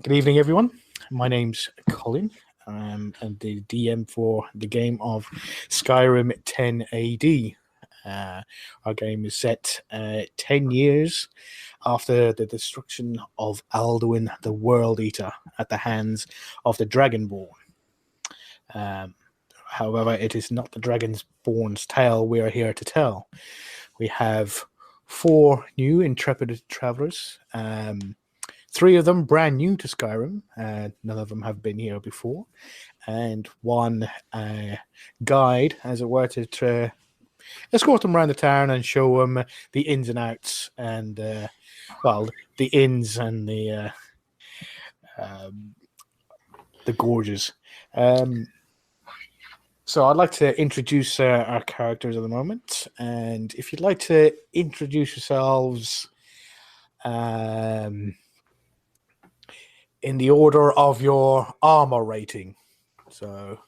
Good evening, everyone. My name's Colin. I'm the DM for the game of Skyrim 10 AD. Our game is set 10 years after the destruction of Alduin the World Eater at the hands of the Dragonborn. However, it is not the Dragonborn's tale we are here to tell. We have 4 new intrepid travelers, 3 of them brand new to Skyrim. None of them have been here before. And 1 guide, as it were, to escort them around the town and show them the ins and outs and, the inns and the gorges. So I'd like to introduce our characters at the moment. And if you'd like to introduce yourselves in the order of your armor rating. So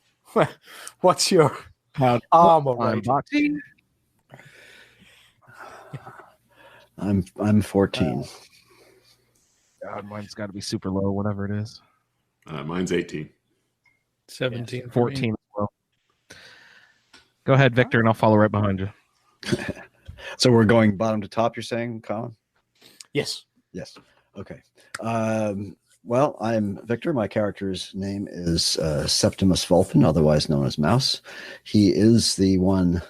what's your armor rating? I'm 14. God, mine's got to be super low, whatever it is. Mine's 18. 17. Yeah, 14 as well. Go ahead, Victor, and I'll follow right behind you. So we're going bottom to top, you're saying, Colin? Yes. Yes. Okay. Well, I'm Victor. My character's name is Septimus Vulpin, otherwise known as Mouse. He is the one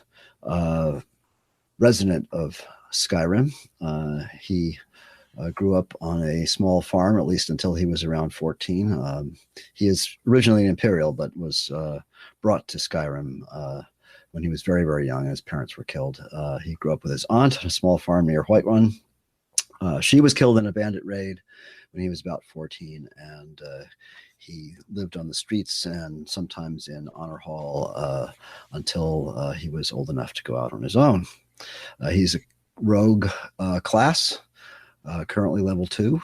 resident of Skyrim. He grew up on a small farm, at least until he was around 14. He is originally an Imperial, but was brought to Skyrim when he was very, very young. His parents were killed. He grew up with his aunt on a small farm near Whiterun. She was killed in a bandit raid when he was about 14, and he lived on the streets and sometimes in Honor Hall until he was old enough to go out on his own. He's a rogue class, currently level 2.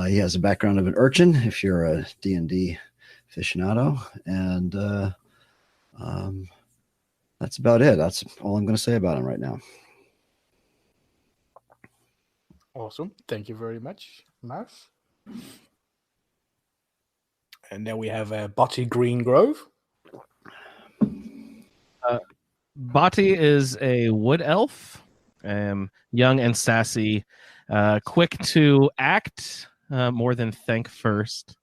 He has a background of an urchin, if you're a D&D aficionado, and that's about it. That's all I'm going to say about him right now. Awesome. Thank you very much, Mouse. And then we have Botty Greengrove. Bati is a wood elf, young and sassy, quick to act more than think first.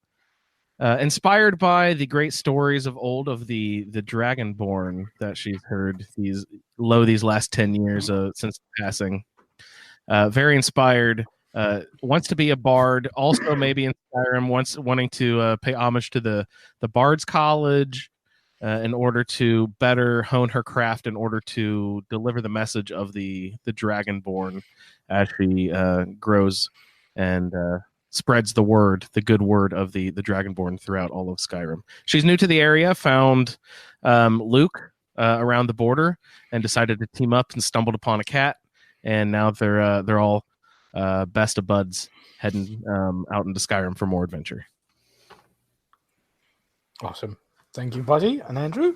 Inspired by the great stories of old of the Dragonborn that she's heard these last 10 years since passing. Very inspired. Wants to be a bard. Also, maybe in Skyrim, wanting to pay homage to the Bard's College in order to better hone her craft, in order to deliver the message of the Dragonborn as she grows and spreads the word, the good word of the Dragonborn throughout all of Skyrim. She's new to the area, found Luke around the border, and decided to team up and stumbled upon a cat. And now they're all best of buds, heading out into Skyrim for more adventure. Awesome. Thank you, Buddy. And Andrew?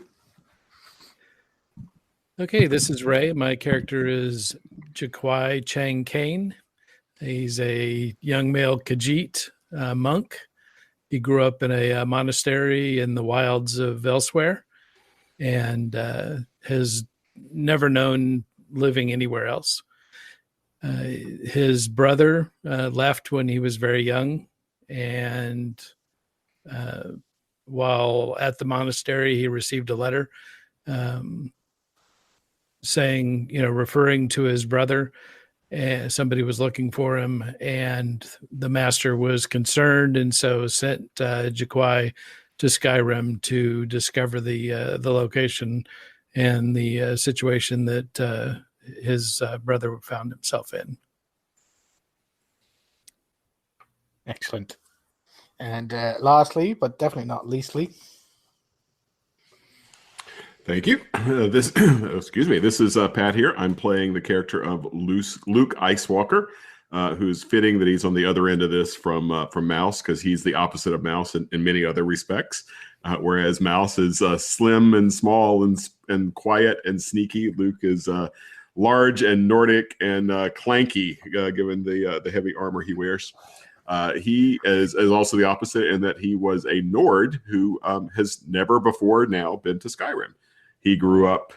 Okay, this is Ray. My character is Jaquai Chang Kane. He's a young male Khajiit monk. He grew up in a monastery in the wilds of elsewhere and has never known living anywhere else. His brother left when he was very young, and while at the monastery, he received a letter saying, referring to his brother. Somebody was looking for him, and the master was concerned, and so sent Jaquai to Skyrim to discover the location and the situation that his brother found himself in. Excellent. And lastly, but definitely not leastly. Thank you. This is Pat here. I'm playing the character of Luke Icewalker, who's fitting that he's on the other end of this from Mouse, because he's the opposite of Mouse in many other respects. Whereas Mouse is slim and small and quiet and sneaky, Luke is large and Nordic and clanky, given the heavy armor he wears. He is also the opposite in that he was a Nord who has never before now been to Skyrim. He grew up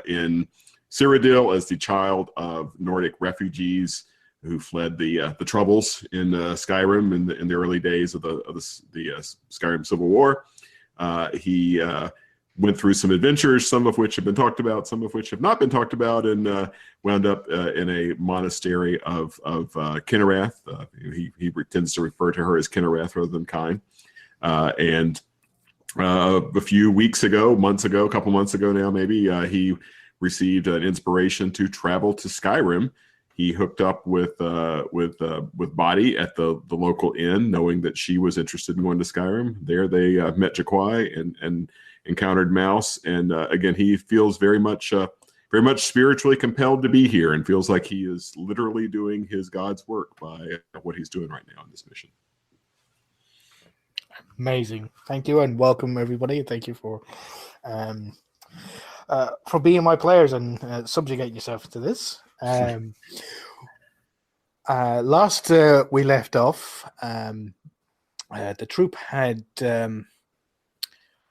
in Cyrodiil as the child of Nordic refugees who fled the troubles in Skyrim in the early days of the Skyrim Civil War. He went through some adventures, some of which have been talked about, some of which have not been talked about, and wound up in a monastery of Kinnereth. He tends to refer to her as Kinnereth rather than Kine. And a few weeks ago, a couple months ago now, maybe, he received an inspiration to travel to Skyrim. He hooked up with Body at the local inn, knowing that she was interested in going to Skyrim. There they met Jaquai and encountered Mouse, and again, he feels very much spiritually compelled to be here, and feels like he is literally doing his God's work by what he's doing right now in this mission. Amazing. Thank you, and welcome everybody. Thank you for being my players and subjugate yourself to this. Last we left off, the troop had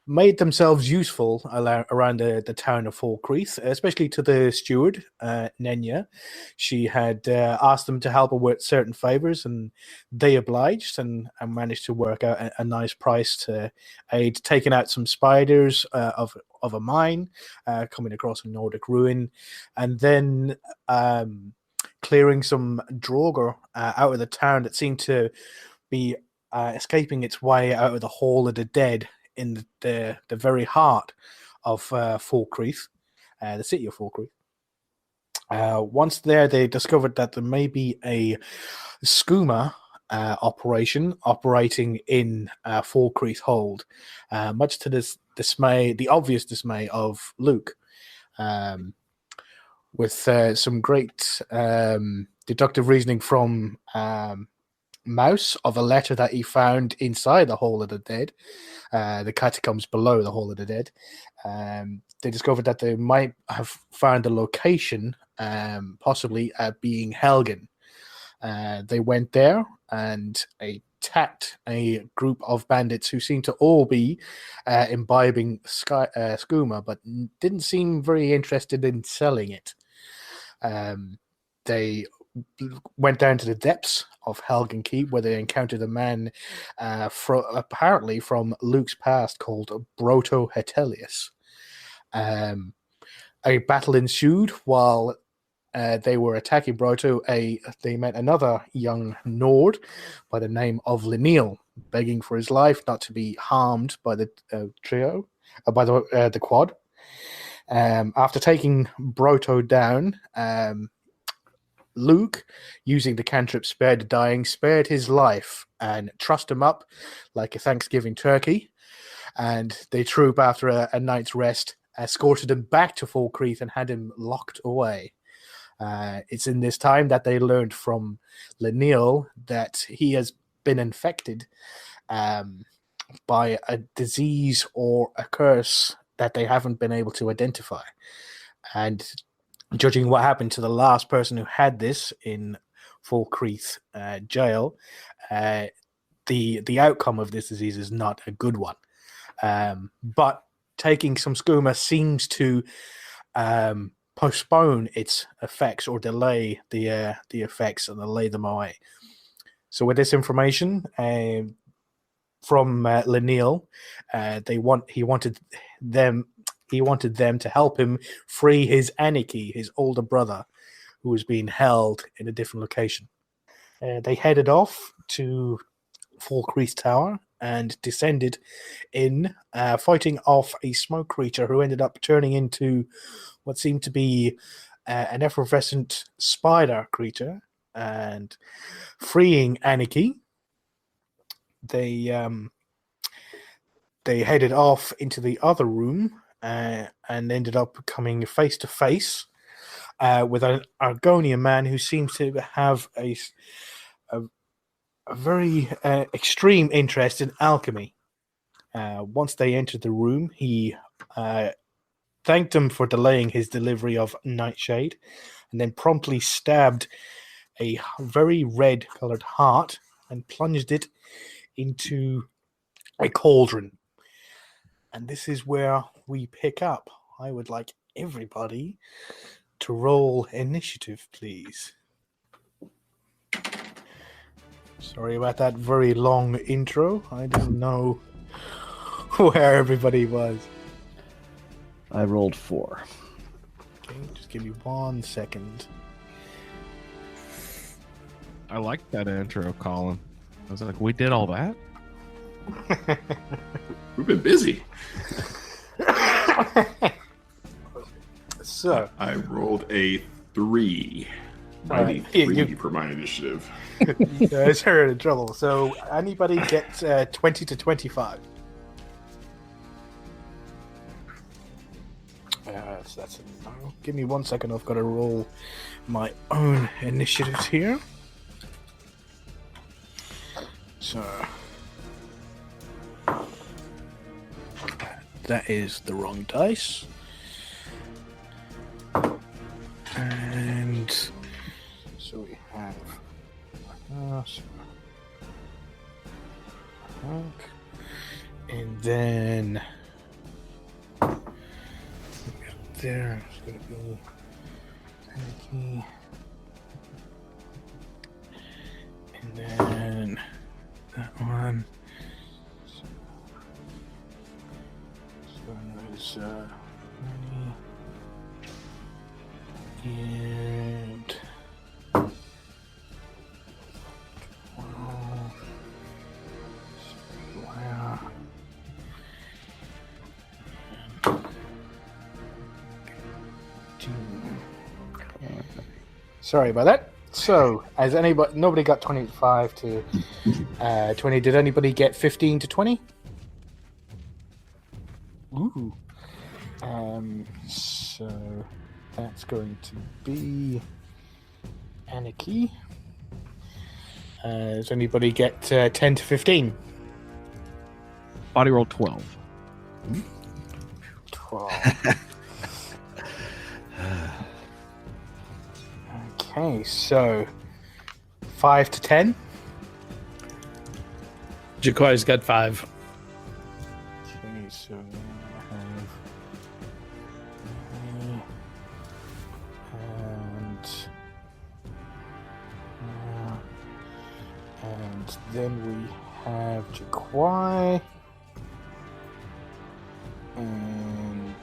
made themselves useful around the town of Falkreath, especially to the steward, Nenya. She had asked them to help her with certain favors, and they obliged and managed to work out a nice price to aid taking out some spiders of a mine, coming across a Nordic ruin, and then clearing some Draugr out of the town that seemed to be escaping its way out of the Hall of the Dead in the very heart of Falkreath, the city of Falkreath. Once there, they discovered that there may be a skooma operation operating in Falkreath Hold, much to the obvious dismay of Luke. With some great deductive reasoning from Mouse of a letter that he found inside the Hall of the Dead, the catacombs below the Hall of the Dead. They discovered that they might have found the location, possibly being Helgen. They went there and attacked a group of bandits who seemed to all be imbibing skooma, but didn't seem very interested in selling it. They went down to the depths of Helgen Keep, where they encountered a man apparently from Luke's past called Broto Hetelius. A battle ensued while they were attacking Broto. They met another young Nord by the name of Lineal, begging for his life not to be harmed by the trio, by the quad. After taking Broto down, Luke, using the cantrip Spare the Dying, spared his life and trussed him up like a Thanksgiving turkey. And they troop, after a night's rest, escorted him back to Falkreath and had him locked away. It's in this time that they learned from Lineal that he has been infected by a disease or a curse that they haven't been able to identify. And judging what happened to the last person who had this in Falkreath jail, the outcome of this disease is not a good one. But taking some skooma seems to postpone its effects or delay the effects and delay them away. So with this information from Lineal, he wanted them to help him free his Aniki, his older brother, who was being held in a different location. They headed off to Falkreath Tower and descended in, fighting off a smoke creature who ended up turning into what seemed to be an effervescent spider creature, and freeing Aniki. They headed off into the other room and ended up coming face to face with an Argonian man who seems to have a very extreme interest in alchemy. Once they entered the room, he thanked him for delaying his delivery of Nightshade, and then promptly stabbed a very red-colored heart and plunged it into a cauldron. And this is where we pick up. I would like everybody to roll initiative, please. Sorry about that very long intro. I didn't know where everybody was. I rolled 4. Okay, just give me 1 second. I like that intro, Colin. I was like, we did all that? We've been busy. So I rolled a 3. Right. I need 3 for my initiative. you guys are in trouble. So anybody gets 20 to 25. So that's a no. Give me 1 second. I've got to roll my own initiatives here. So that is the wrong dice. And so we have and then there is going to be Anarchy. And then that one. So there's money. And sorry about that. So, as nobody got 25 to 20. Did anybody get 15 to 20? Ooh. So that's going to be Anarchy. Does anybody get 10 to 15? Body roll 12. 12. Okay, so 5 to 10. Jaquai's got 5. Okay, so I have and then we have Jaquai and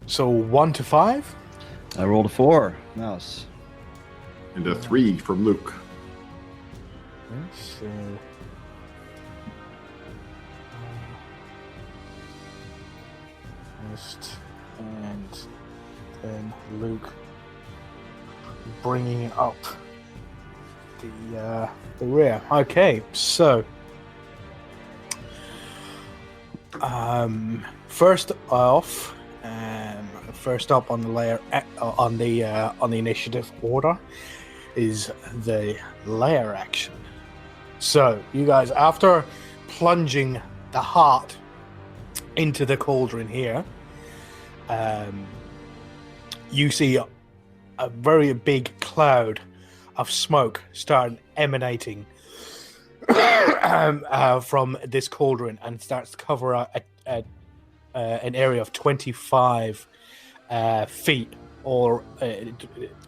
so 1 to 5. I rolled a 4. Mouse. And a 3 from Luke. So first and then Luke bringing up the rear. Okay, so first up on the layer on the initiative order is the layer action. So you guys, after plunging the heart into the cauldron here, you see a very big cloud of smoke starting emanating from this cauldron and starts to cover an area of 25 feet or a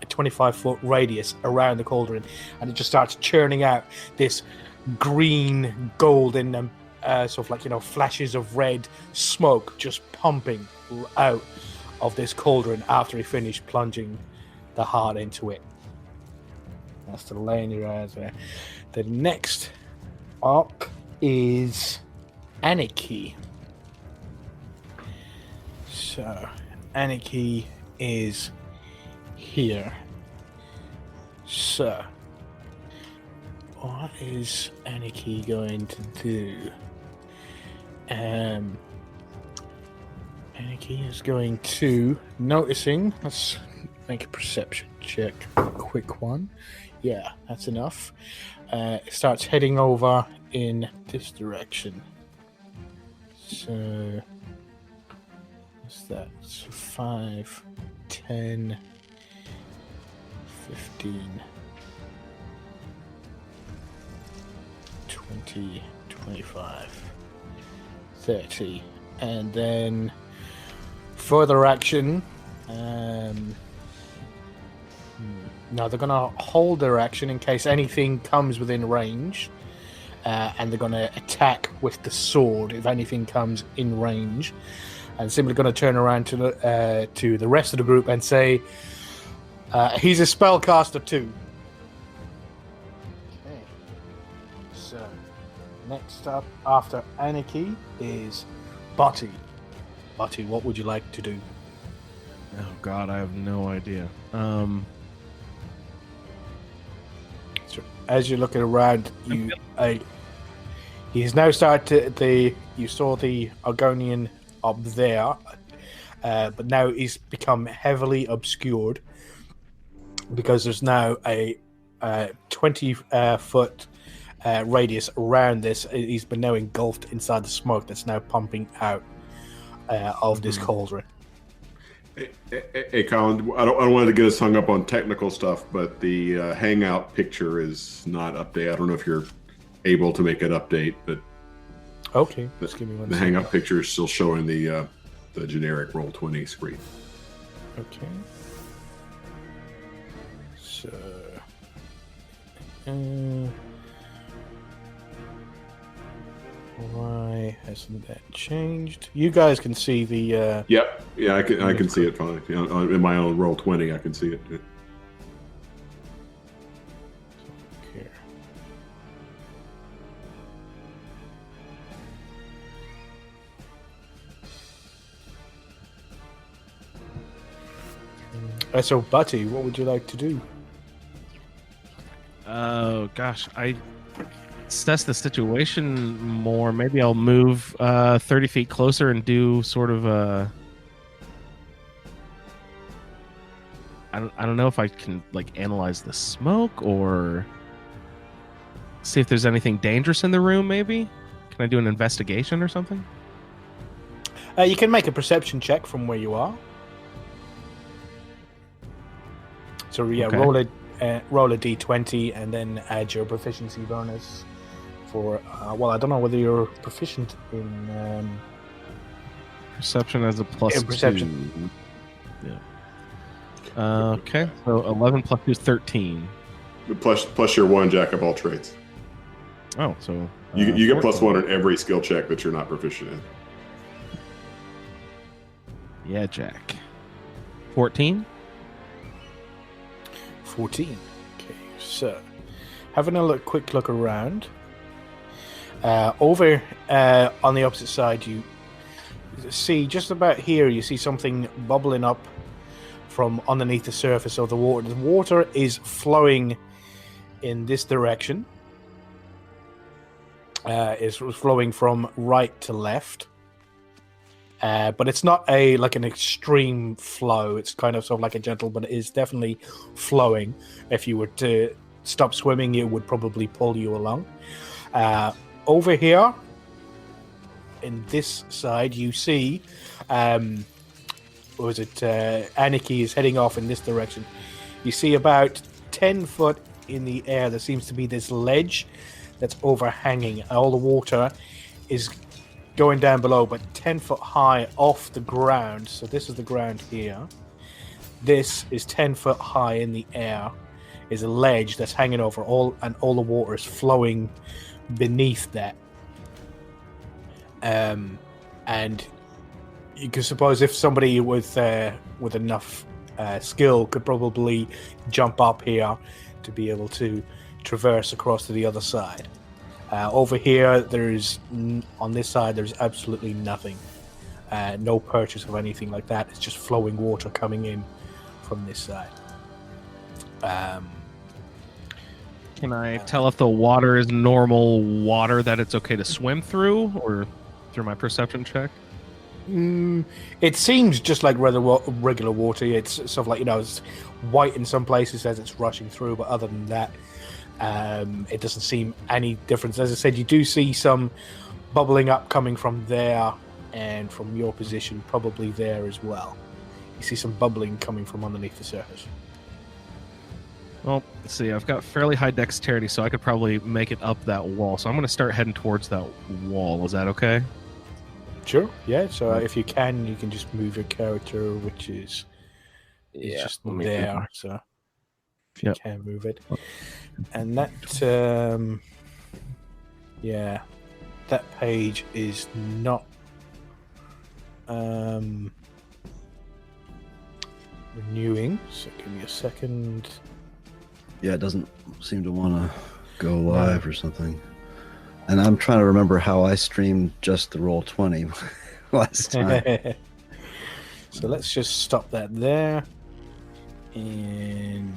25-foot radius around the cauldron, and it just starts churning out this green, golden, sort of like, flashes of red smoke just pumping out of this cauldron after he finished plunging the heart into it. That's the laying your eyes there. The next up is Anarchy. So Anarchy is here. So what is Anarchy going to do? Anarchy is going to, noticing, let's make a perception check, a quick one. Yeah, that's enough. It starts heading over in this direction. So what's that? So 5, 10, 15, 20, 25, 30. And then further action. Now they're going to hold their action in case anything comes within range. And they're going to attack with the sword if anything comes in range. And simply going to turn around to the rest of the group and say, he's a spellcaster too. Okay. So, next up after Anarchy is Butty. Butty, what would you like to do? Oh God, I have no idea. So as you're looking around, he's now started you saw the Argonian up there, but now he's become heavily obscured because there's now a 20-foot radius around this. He's been now engulfed inside the smoke that's now pumping out of this cauldron. Hey, Colin, I don't want to get us hung up on technical stuff, but the Hangout picture is not updated. I don't know if you're able to make an update, but okay, just give me one the second. Hangout picture is still showing the generic Roll20 screen. Okay. So, why hasn't that changed? You guys can see the. Yep. Yeah, I can see it fine. Yeah, in my own Roll20, I can see it. Yeah. Here. So, Butty, what would you like to do? Oh gosh, I assess the situation more. Maybe I'll move 30 feet closer and do sort of a. I don't know if I can like analyze the smoke or see if there's anything dangerous in the room. Maybe can I do an investigation or something? You can make a perception check from where you are. So yeah, Okay. roll a d20 and then add your proficiency bonus for. Well, I don't know whether you're proficient in. Perception as a plus Yeah, perception. 2. Yeah. Okay, so 11 plus 2 is 13. Plus your 1 Jack of all trades. Oh, so You get plus 14. 1 on every skill check that you're not proficient in. Yeah, Jack. 14. 14. Okay, so having a quick look around. Over on the opposite side, you see just about here. You see something bubbling up from underneath the surface of the water. The water is flowing in this direction. It's flowing from right to left. But it's not an extreme flow. It's kind of sort of like a gentle, but it is definitely flowing. If you were to stop swimming, it would probably pull you along. Over here, in this side, you see, Anarchy is heading off in this direction. You see about 10 foot in the air, there seems to be this ledge that's overhanging. All the water is going down below, but 10 foot high off the ground. So this is the ground here. This is 10 foot high in the air. Is a ledge that's hanging over and all the water is flowing beneath that. And you can suppose if somebody with enough skill could probably jump up here to be able to traverse across to the other side. Over here, on this side, there's absolutely nothing. No purchase of anything like that. It's just flowing water coming in from this side. Can I tell if the water is normal water that it's okay to swim through, or through my perception check? It seems just like regular water. It's sort of like, it's white in some places as it's rushing through, but other than that, it doesn't seem any difference. As I said, you do see some bubbling up coming from there and from your position, probably there as well. You see some bubbling coming from underneath the surface. Well, let's see. I've got fairly high dexterity, so I could probably make it up that wall. So I'm going to start heading towards that wall. Is that okay? Sure. Yeah. So if you can just move your character, which is just there. So if you can move it, and that that page is not renewing. So give me a second. Yeah, it doesn't seem to want to go live or something. And I'm trying to remember how I streamed just the Roll20 last time. So let's just stop that there. And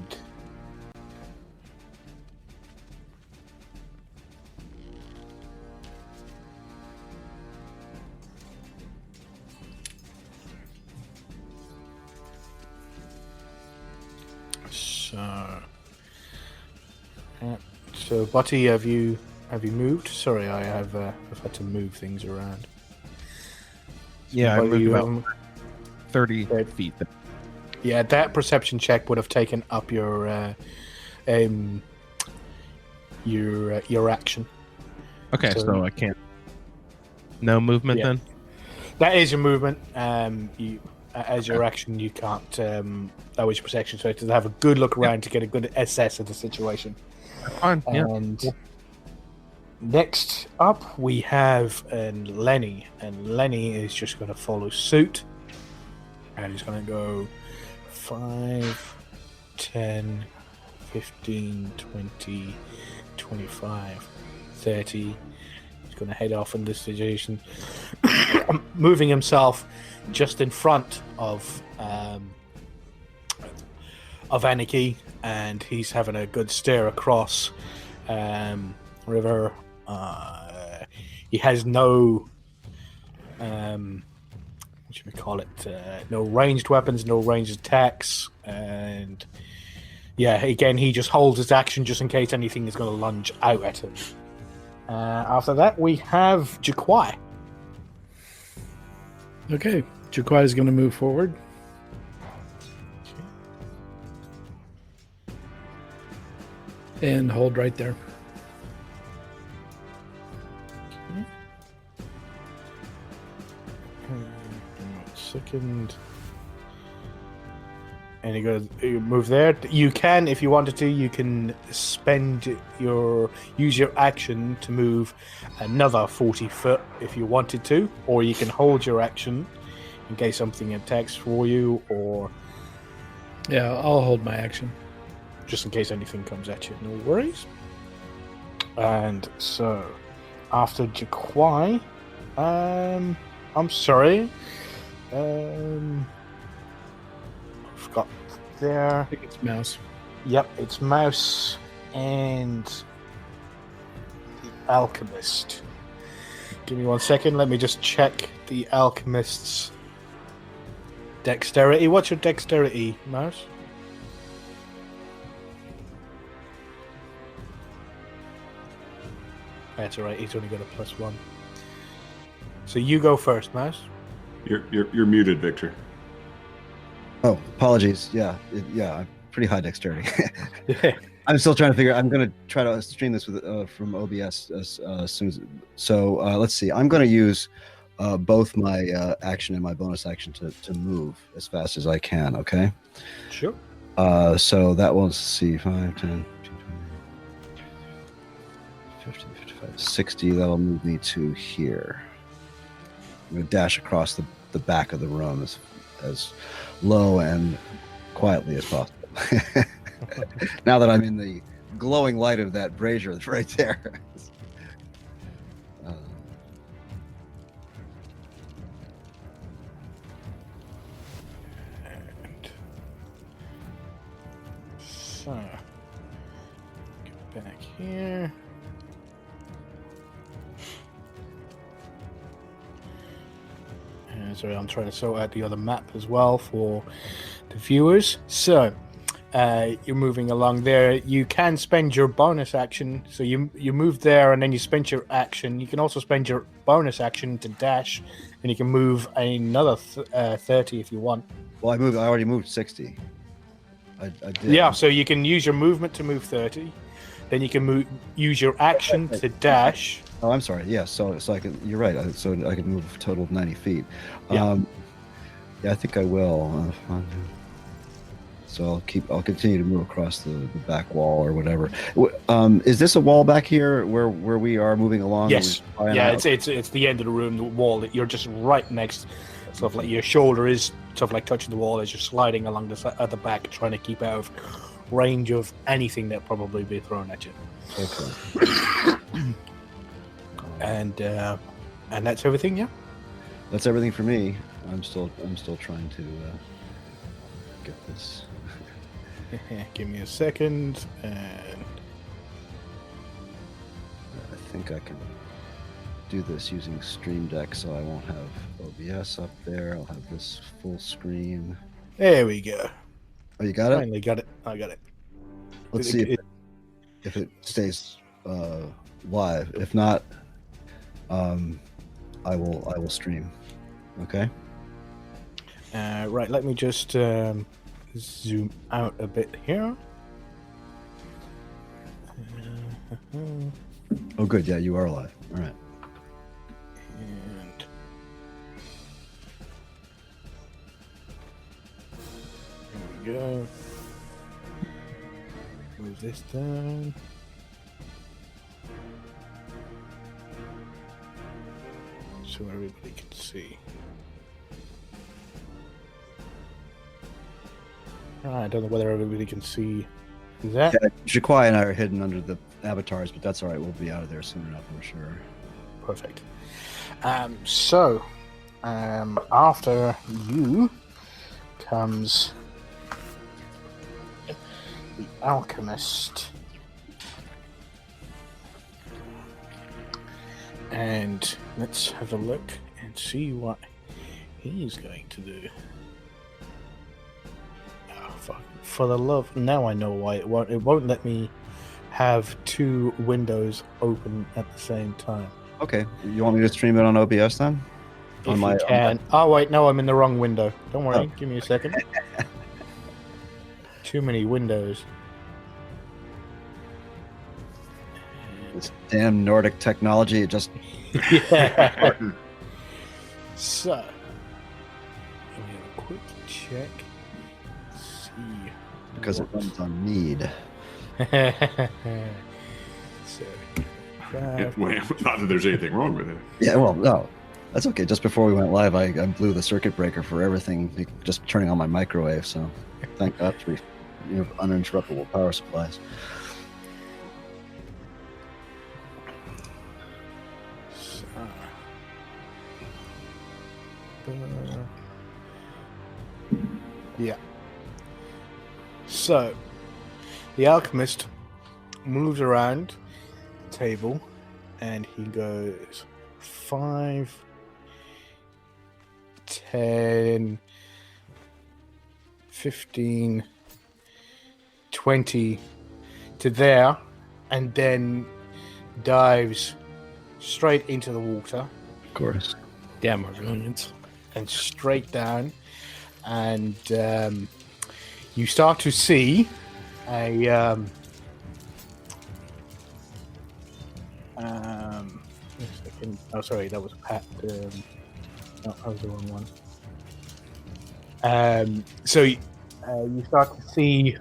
so Butty, have you moved? Sorry, I've had to move things around. Yeah, I moved about 30 feet. Yeah, that perception check would have taken up your action. Okay, so I can't. No movement then. That is your movement. As your action, you can't. That was your perception, so to have a good look around to get a good assess of the situation. Fine. And next up, we have Lenny, and Lenny is just going to follow suit, and he's going to go 5, 10, 15, 20, 25, 30. He's going to head off in this situation, moving himself just in front of Anarchy, and he's having a good stare across river. He has no what should we call it? No ranged weapons, no ranged attacks, and again, he just holds his action just in case anything is going to lunge out at him. After that, we have Jaquai. Okay, Jaquai is going to move forward. And hold right there. Second. And you move there. You can, if you wanted to, you can use your action to move another 40 foot if you wanted to, or you can hold your action in case something attacks for you, or yeah, I'll hold my action just in case anything comes at you. No worries. And so after Jaquai, I'm sorry. Got there. I think it's Mouse. Yep, it's Mouse and the Alchemist. Give me 1 second. Let me just check the Alchemist's dexterity. What's your dexterity, Mouse? That's alright. He's only got a +1. So you go first, Mouse. You're muted, Victor. Oh, apologies. Yeah, I'm pretty high dexterity. I'm still trying to figure. I'm going to try to stream this with from OBS as soon as. So let's see. I'm going to use both my action and my bonus action to move as fast as I can. Okay. Sure. So that will see 5, 10, 15, 50, 55, 60. That'll move me to here. I'm going to dash across the back of the room as low and quietly as possible. Now that I'm in the glowing light of that brazier that's right there. So, get back here. Sorry, I'm trying to sort out the other map as well for the viewers. So, you're moving along there. You can spend your bonus action. So you move there and then you spend your action. You can also spend your bonus action to dash, and you can move another 30 if you want. Well, I already moved 60. I did. Yeah, so you can use your movement to move 30. Then you can use your action to dash. Oh, I'm sorry. Yeah, so I can. You're right. So I can move a total of 90 feet. Yeah. Yeah, I think I will. So I'll continue to move across the back wall or whatever. Is this a wall back here where we are moving along? Yes. Yeah, it's the end of the room, the wall that you're just right next. Sort of like your shoulder is sort of like touching the wall as you're sliding along at the back, trying to keep out of range of anything that probably be thrown at you. Okay. And that's everything. Yeah. That's everything for me. I'm still trying to get this. Give me a second, and I think I can do this using Stream Deck, so I won't have OBS up there. I'll have this full screen. there we go. Oh, you got it? Finally got it. I got it. Let's see if it stays live. If not, I will stream. Okay. Right. Let me just zoom out a bit here. Oh, good. Yeah, you are live. All right. And there we go. Move this down. So everybody can see. I don't know whether everybody can see that. Yeah, Jaquai and I are hidden under the avatars, but that's all right. We'll be out of there soon enough, I'm sure. Perfect. So, after you comes the alchemist, and let's have a look and see what he's going to do. Oh, for the love! Now I know why it won't let me have two windows open at the same time. Okay. You want me to stream it on OBS then? If you can. Oh, wait, no, I'm in the wrong window. Don't worry. Oh. Give me a second. Too many windows. This damn Nordic technology, it just... Yeah. So, let me have a quick check. See. because it runs on need. So, Not that there's anything wrong with it. Yeah, well, no. That's okay. Just before we went live, I blew the circuit breaker for everything, just turning on my microwave. So thank God for uninterruptible power supplies. Yeah. So, the alchemist moves around the table and he goes 5, 10, 15, 20 to there, and then dives straight into the water. Of course. Damn Argonians. And straight down, and you start to see a oh, sorry, that was Pat. No, that was the wrong one. So you start to see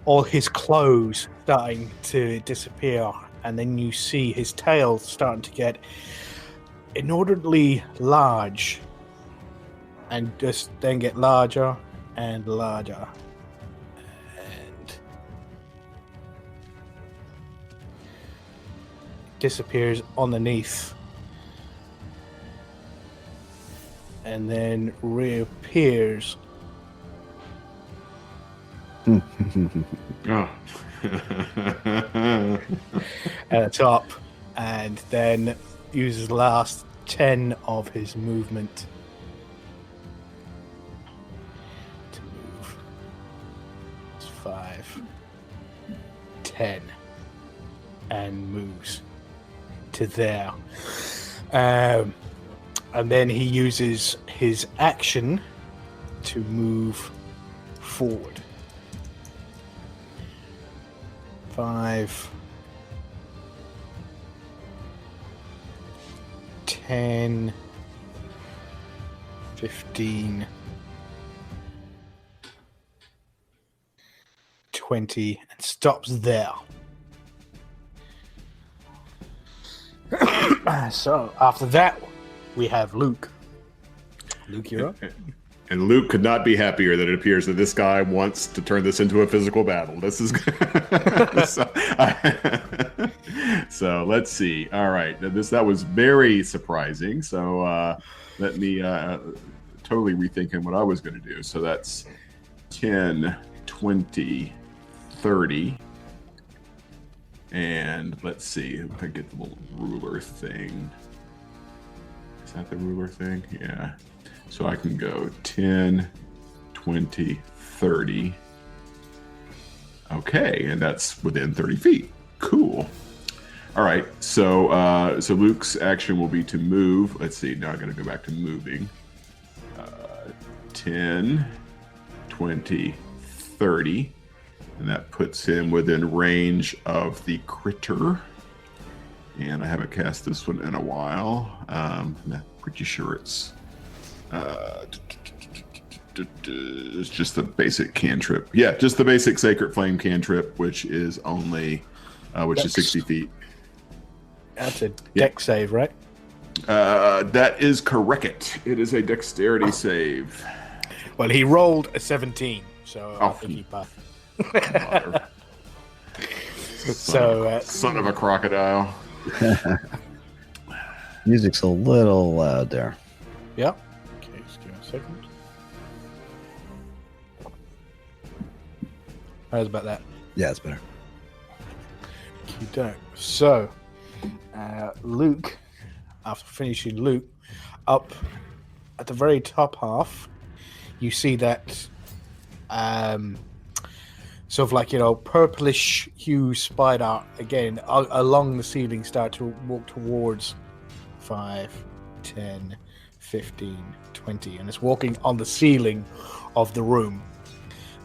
all his clothes starting to disappear, and then you see his tail starting to get inordinately large, and just then get larger and larger, and disappears underneath, and then reappears Oh. at the top, and then uses the last 10 of his movement to move. It's 5, 10, and moves to there. And then he uses his action to move forward. 5, 10, 15, 20, and stops there. So after that, we have Luke. Luke, you're up. And Luke could not be happier that it appears that this guy wants to turn this into a physical battle. This is so let's see. All right, that was very surprising. So let me totally rethinking what I was going to do. So that's 10, 20, 30. And let's see if I get the little ruler thing. Is that the ruler thing? Yeah. So I can go 10, 20, 30. Okay, and that's within 30 feet. Cool. All right, so Luke's action will be to move. Let's see, now I'm going to go back to moving. 10, 20, 30. And that puts him within range of the critter. And I haven't cast this one in a while. I'm pretty sure it's just the basic cantrip. Yeah, just the basic Sacred Flame cantrip, which is only, which is 60 feet. That's a dex save, right? That is correct. It is a dexterity save. Well, he rolled a 17, so I think he passed. Son of a crocodile. Music's a little loud there. Yep. Okay, just give me a second. How's about that? Yeah, it's better. Okey-doke. So, Luke, after finishing Luke, up at the very top half, you see that sort of like, purplish hue spider again along the ceiling start to walk towards 5, 10, 15, 20, and it's walking on the ceiling of the room.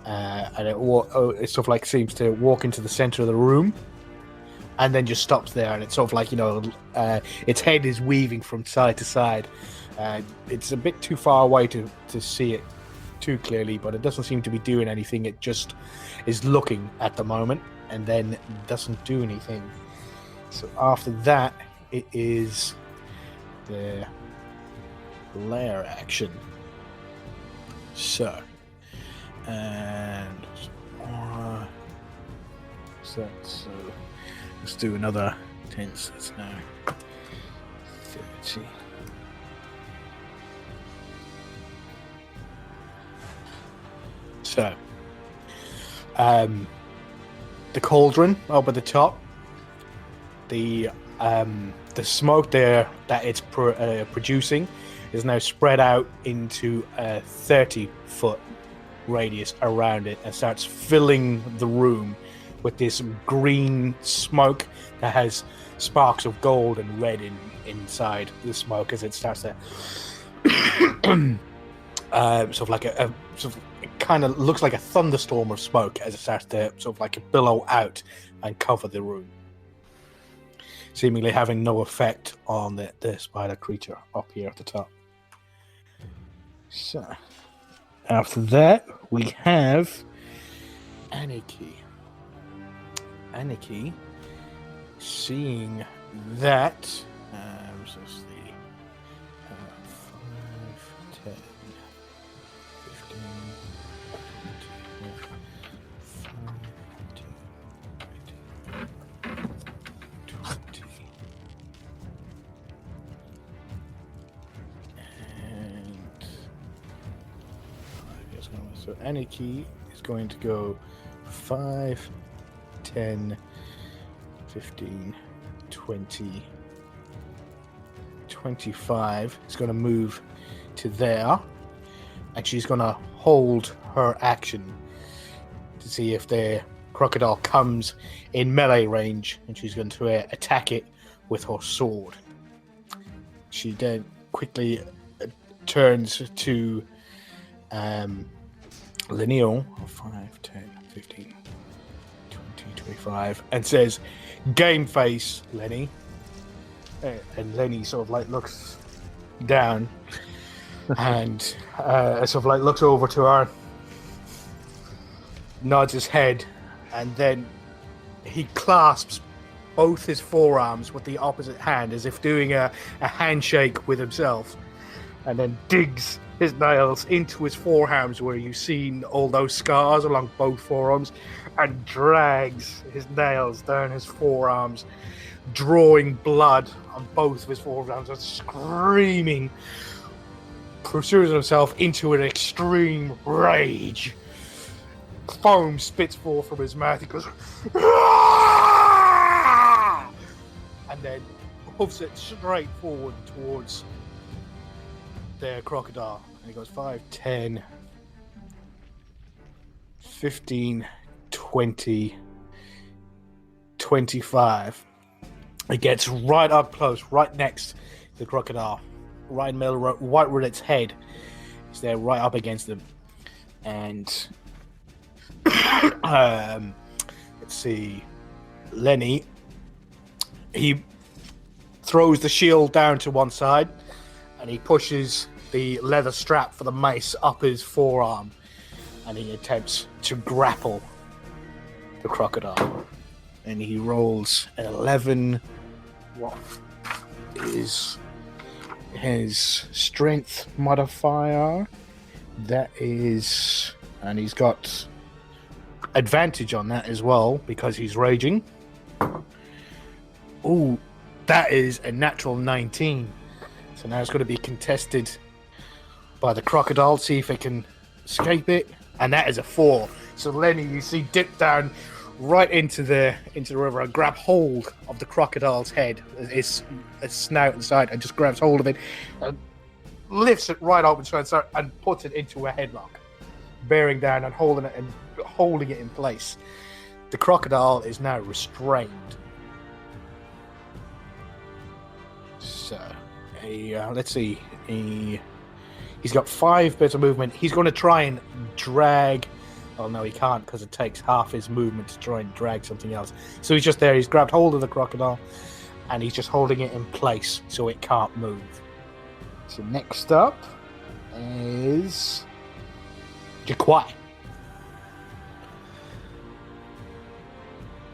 And it sort of like seems to walk into the center of the room and then just stops there. And it's sort of like, its head is weaving from side to side. It's a bit too far away to see it too clearly, but it doesn't seem to be doing anything. It just is looking at the moment and then doesn't do anything. So after that, it is the lair action. So, and so let's do another 10. So it's now 30. So, the cauldron up at the top, the smoke there that it's producing is now spread out into a 30-foot radius around it and starts filling the room with this green smoke that has sparks of gold and red inside the smoke as it starts to sort of like a sort of, it kind of looks like a thunderstorm of smoke as it starts to sort of like billow out and cover the room, seemingly having no effect on the spider creature up here at the top. So after that, we have Anarchy. Anarchy, seeing that, so it's the 5, 10, 15, 20, and so Anarchy is going to go 5, 10, 15, 20, 25. It's going to move to there, and she's going to hold her action to see if the crocodile comes in melee range, and she's going to attack it with her sword. She then quickly turns to Lineal. 5, 10, 15, 20, 25, and says, "Game face, Lenny." And Lenny sort of like looks down and sort of like looks over to her, nods his head, and then he clasps both his forearms with the opposite hand as if doing a handshake with himself, and then digs his nails into his forearms where you've seen all those scars along both forearms, and drags his nails down his forearms, drawing blood on both of his forearms and screaming, pursues himself into an extreme rage. Foam spits forth from his mouth. He goes, "Ah!" and then hoofs it straight forward towards the crocodile. And he goes 5, 10, 15, 20, 25. It gets right up close, right next to the crocodile, right in the middle, right where its head is there, right up against him. And let's see, Lenny, he throws the shield down to one side, and he pushes the leather strap for the mace up his forearm, and he attempts to grapple the crocodile. And he rolls an 11. What is his strength modifier? That is, and he's got advantage on that as well because he's raging. Oh, that is a natural 19. So now it's going to be contested by the crocodile. See if it can escape it, and that is a 4. So Lenny, you see, dip down right into the river and grab hold of the crocodile's head, its snout inside, and just grabs hold of it and lifts it right up and puts it into a headlock, bearing down and holding it in place. The crocodile is now restrained. So, let's see. He's got 5 bits of movement. He's going to try and drag. Oh no, he can't because it takes half his movement to try and drag something else. So he's just there. He's grabbed hold of the crocodile, and he's just holding it in place so it can't move. So next up is Jaquai.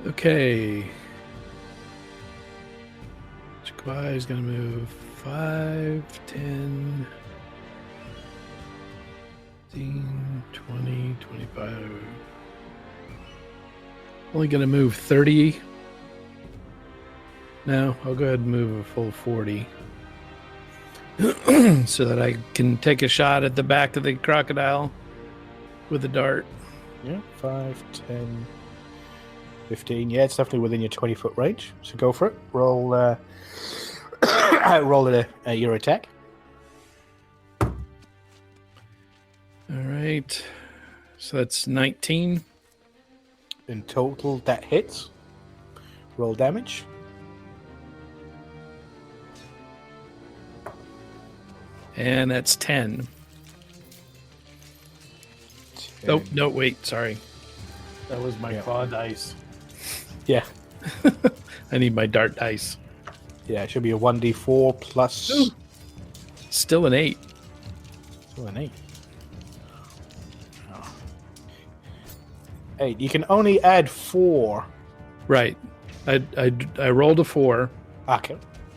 Okay. Jaquai is going to move 5, 10, 15, 20, 25. Only going to move 30. No, I'll go ahead and move a full 40. So that I can take a shot at the back of the crocodile with a dart. Yeah, 5, 10, 15. Yeah, it's definitely within your 20-foot range. So go for it. Roll roll your attack. All right. So that's 19. In total, that hits. Roll damage. And that's 10. 10. Oh, no, wait, sorry. That was my claw dice. Yeah. I need my dart dice. Yeah, it should be a 1d4 plus... Ooh. Still an 8. Still an 8. Oh. 8. You can only add 4. Right. I rolled a 4. Okay.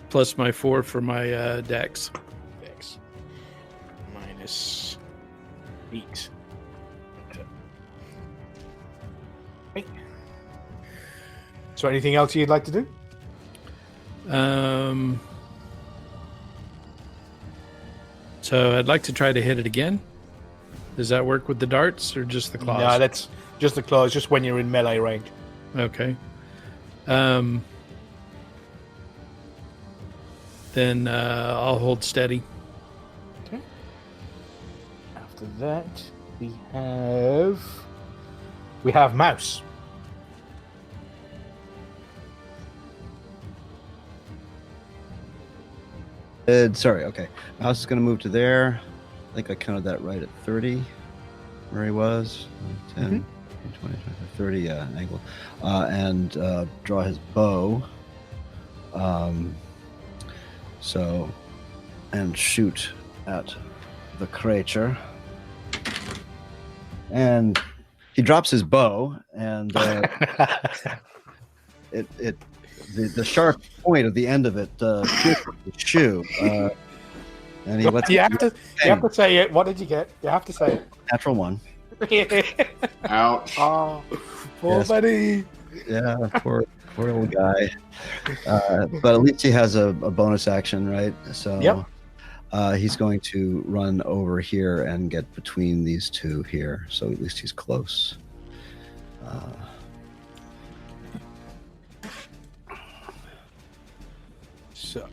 Plus my 4 for my dex. Dex. Minus 8. Okay. So anything else you'd like to do? So I'd like to try to hit it again. Does that work with the darts or just the claws? No, that's just the claws, just when you're in melee range. Okay. Then I'll hold steady. Okay. After that, we have Mouse. Sorry, okay. Mouse is going to move to there. I think I counted that right at 30, where he was. 10, 20, 30 angle, and draw his bow. And shoot at the creature. And he drops his bow, and the sharp point of the end of it pierces his shoe. And he lets you have to say it. What did you get? You have to say it. Natural 1. Ouch. Oh, poor buddy. Yeah, poor little guy. But at least he has a bonus action, right? So yep. He's going to run over here and get between these two here. So at least he's close. So,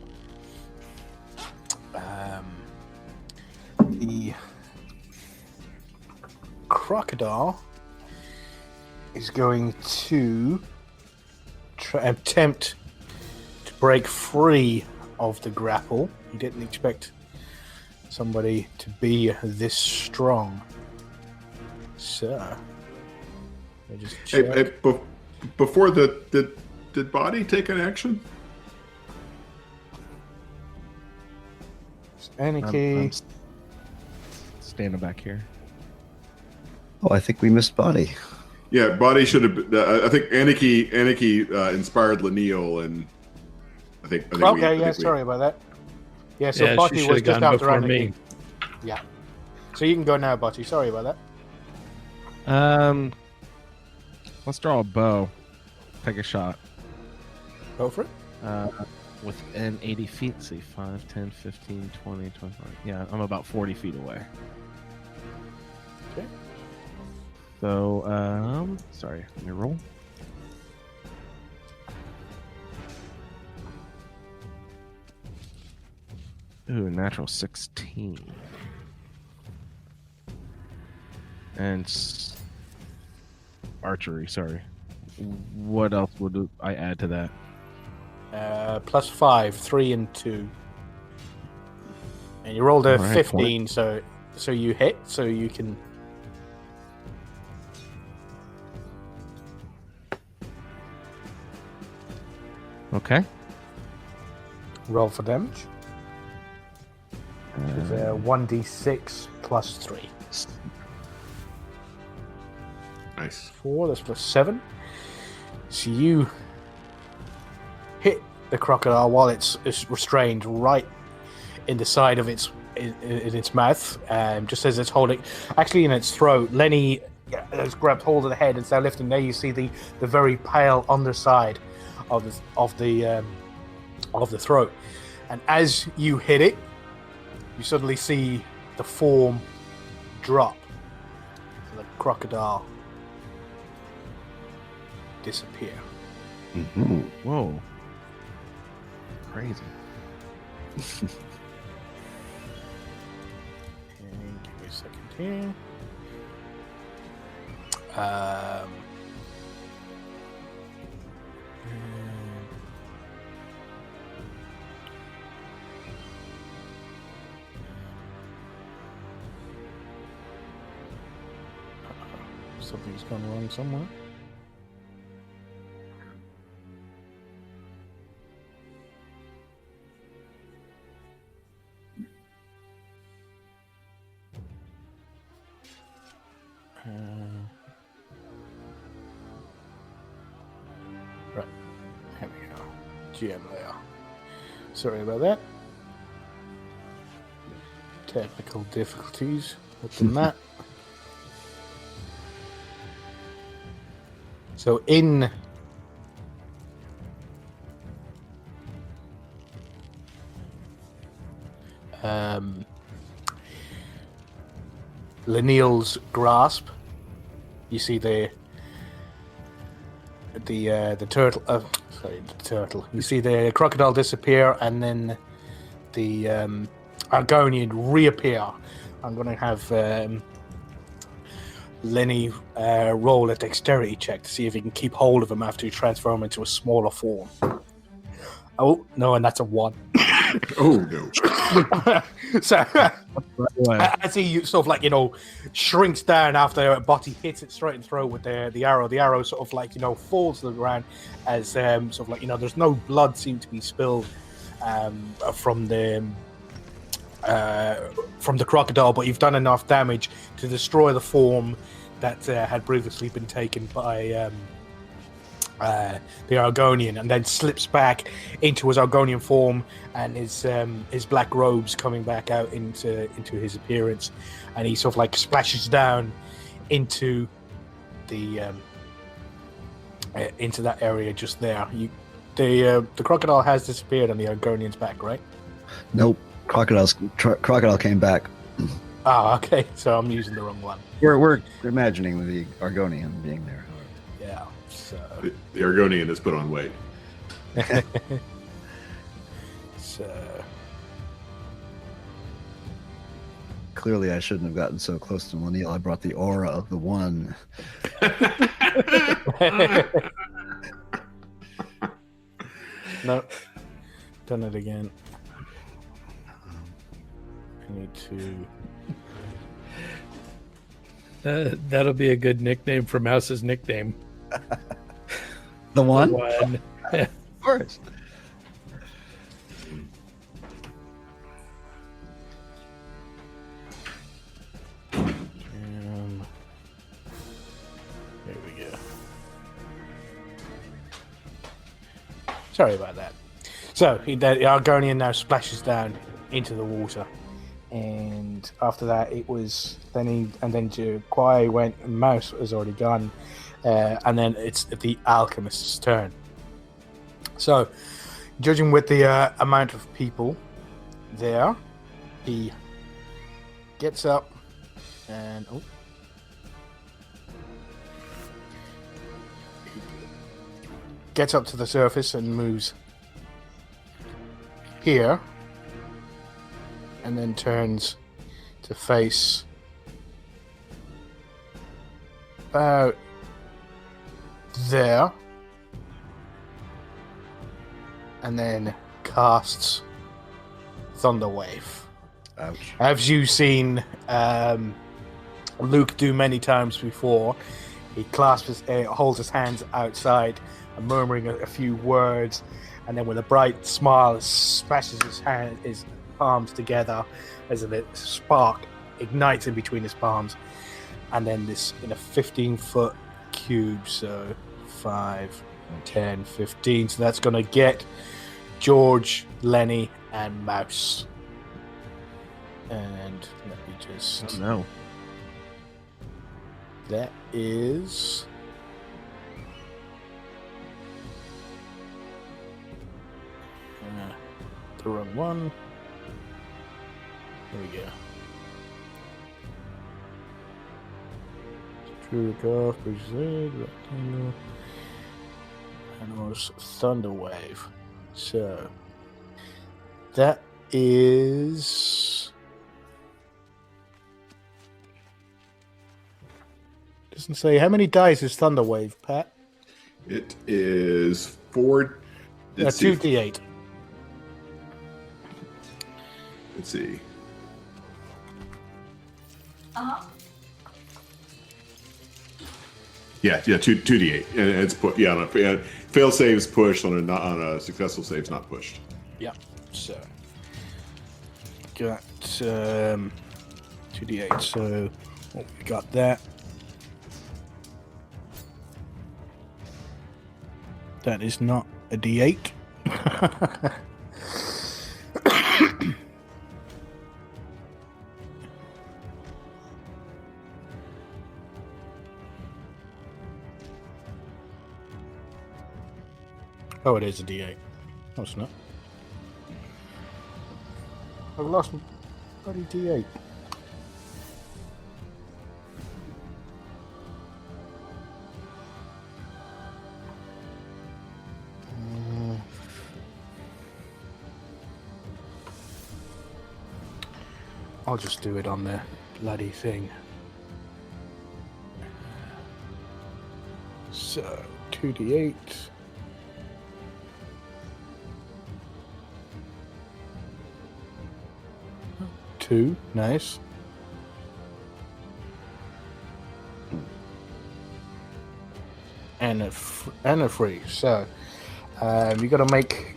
the crocodile is going to attempt to break free of the grapple. He didn't expect somebody to be this strong. So, I just check. Before did Body take an action? Any key. I'm standing back here. Oh, I think we missed Body. Yeah, Body should have. I think Aniki inspired Laniel, and I think. Sorry about that. Yeah, so Yeah, Botty she was should've just gone after before Aniki. me. Yeah. So you can go now, Botty. Sorry about that. Let's draw a bow. Take a shot. Go for it. Within 80 feet. Let's see, 5, 10, 15, 20, 25. Yeah, I'm about 40 feet away. Okay. So, sorry, let me roll. Ooh, natural 16. And archery, sorry. What else would I add to that? +5, 3 and 2. And you rolled a 15, 20. so you hit, so you can. Okay. Roll for damage. Which is 1d6 +3. Nice. 4, that's +7. So you hit the crocodile while it's restrained right in the side of its mouth, just as it's holding, actually in its throat. Lenny has grabbed hold of the head and started lifting. There you see the very pale underside of the throat, and as you hit it, you suddenly see the form drop. The crocodile disappear. Mm-hmm. Whoa. Crazy. And give me a second here. Something's gone wrong somewhere. Right, here we go. GM layer. Sorry about that. Technical difficulties with the map. So in Laniel's grasp, you see the turtle. Sorry, the turtle. You see the crocodile disappear, and then the Argonian reappear. I'm going to have Lenny roll a dexterity check to see if he can keep hold of him after you transform into a smaller form. Oh no, and that's a 1. Oh no! So Anyway, as he sort of like, shrinks down after Botti hits it straight in the throat with the arrow. The arrow sort of like, falls to the ground as sort of like, there's no blood seemed to be spilled from the crocodile, but you've done enough damage to destroy the form that had previously been taken by the Argonian, and then slips back into his Argonian form, and his black robes coming back out into his appearance, and he sort of like splashes down into the into that area just there. The crocodile has disappeared on the Argonian's back, right? Nope. Crocodile came back. Ah, okay. So I'm using the wrong one. We're imagining the Argonian being there. Yeah. So. The Argonian has put on weight. So. Clearly, I shouldn't have gotten so close to Lanil. I brought the aura of the one. No. Done it again. I need to. That'll be a good nickname for Mouse's nickname. The one? One. Of course. There we go. Sorry about that. So the Argonian now splashes down into the water, and after that it was then Kwai went, and Mouse has already gone, and then it's the alchemist's turn. So, judging with the amount of people there, he gets up and gets up to the surface and moves here, and then turns to face about there, and then casts Thunderwave. Ouch. As you've seen Luke do many times before, he holds his hands outside and murmuring a few words, and then with a bright smile smashes his palms together as a spark ignites in between his palms, and then this in a 15-foot cube, so 5, 10, 15, so that's going to get George, Lenny, and Mouse. And let me just... Oh, no. That is... the wrong one. There we go. True Golf, Crusade, Rectangle, and also Thunderwave. So that is... Doesn't say how many dice is Thunderwave, Pat. It is 4. 2d8. Let's see. Yeah, 2d8, and it's put. Yeah, on a fail save is pushed, on a successful save is not pushed. Yeah. So got 2d8. So we got that. That is not a d8. Oh, it is a d8. No, it's not. I've lost my bloody d8. I'll just do it on the bloody thing. So, 2d8. 2. Nice. And a 3. So you got to make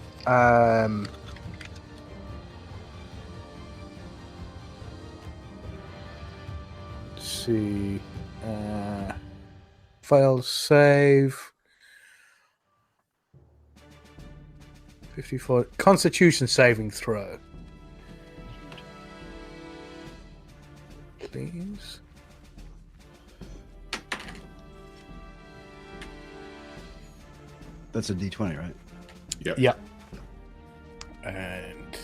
let's see, fail save. 54 Constitution saving throw. Please. That's a D20, right? Yep. Yep. And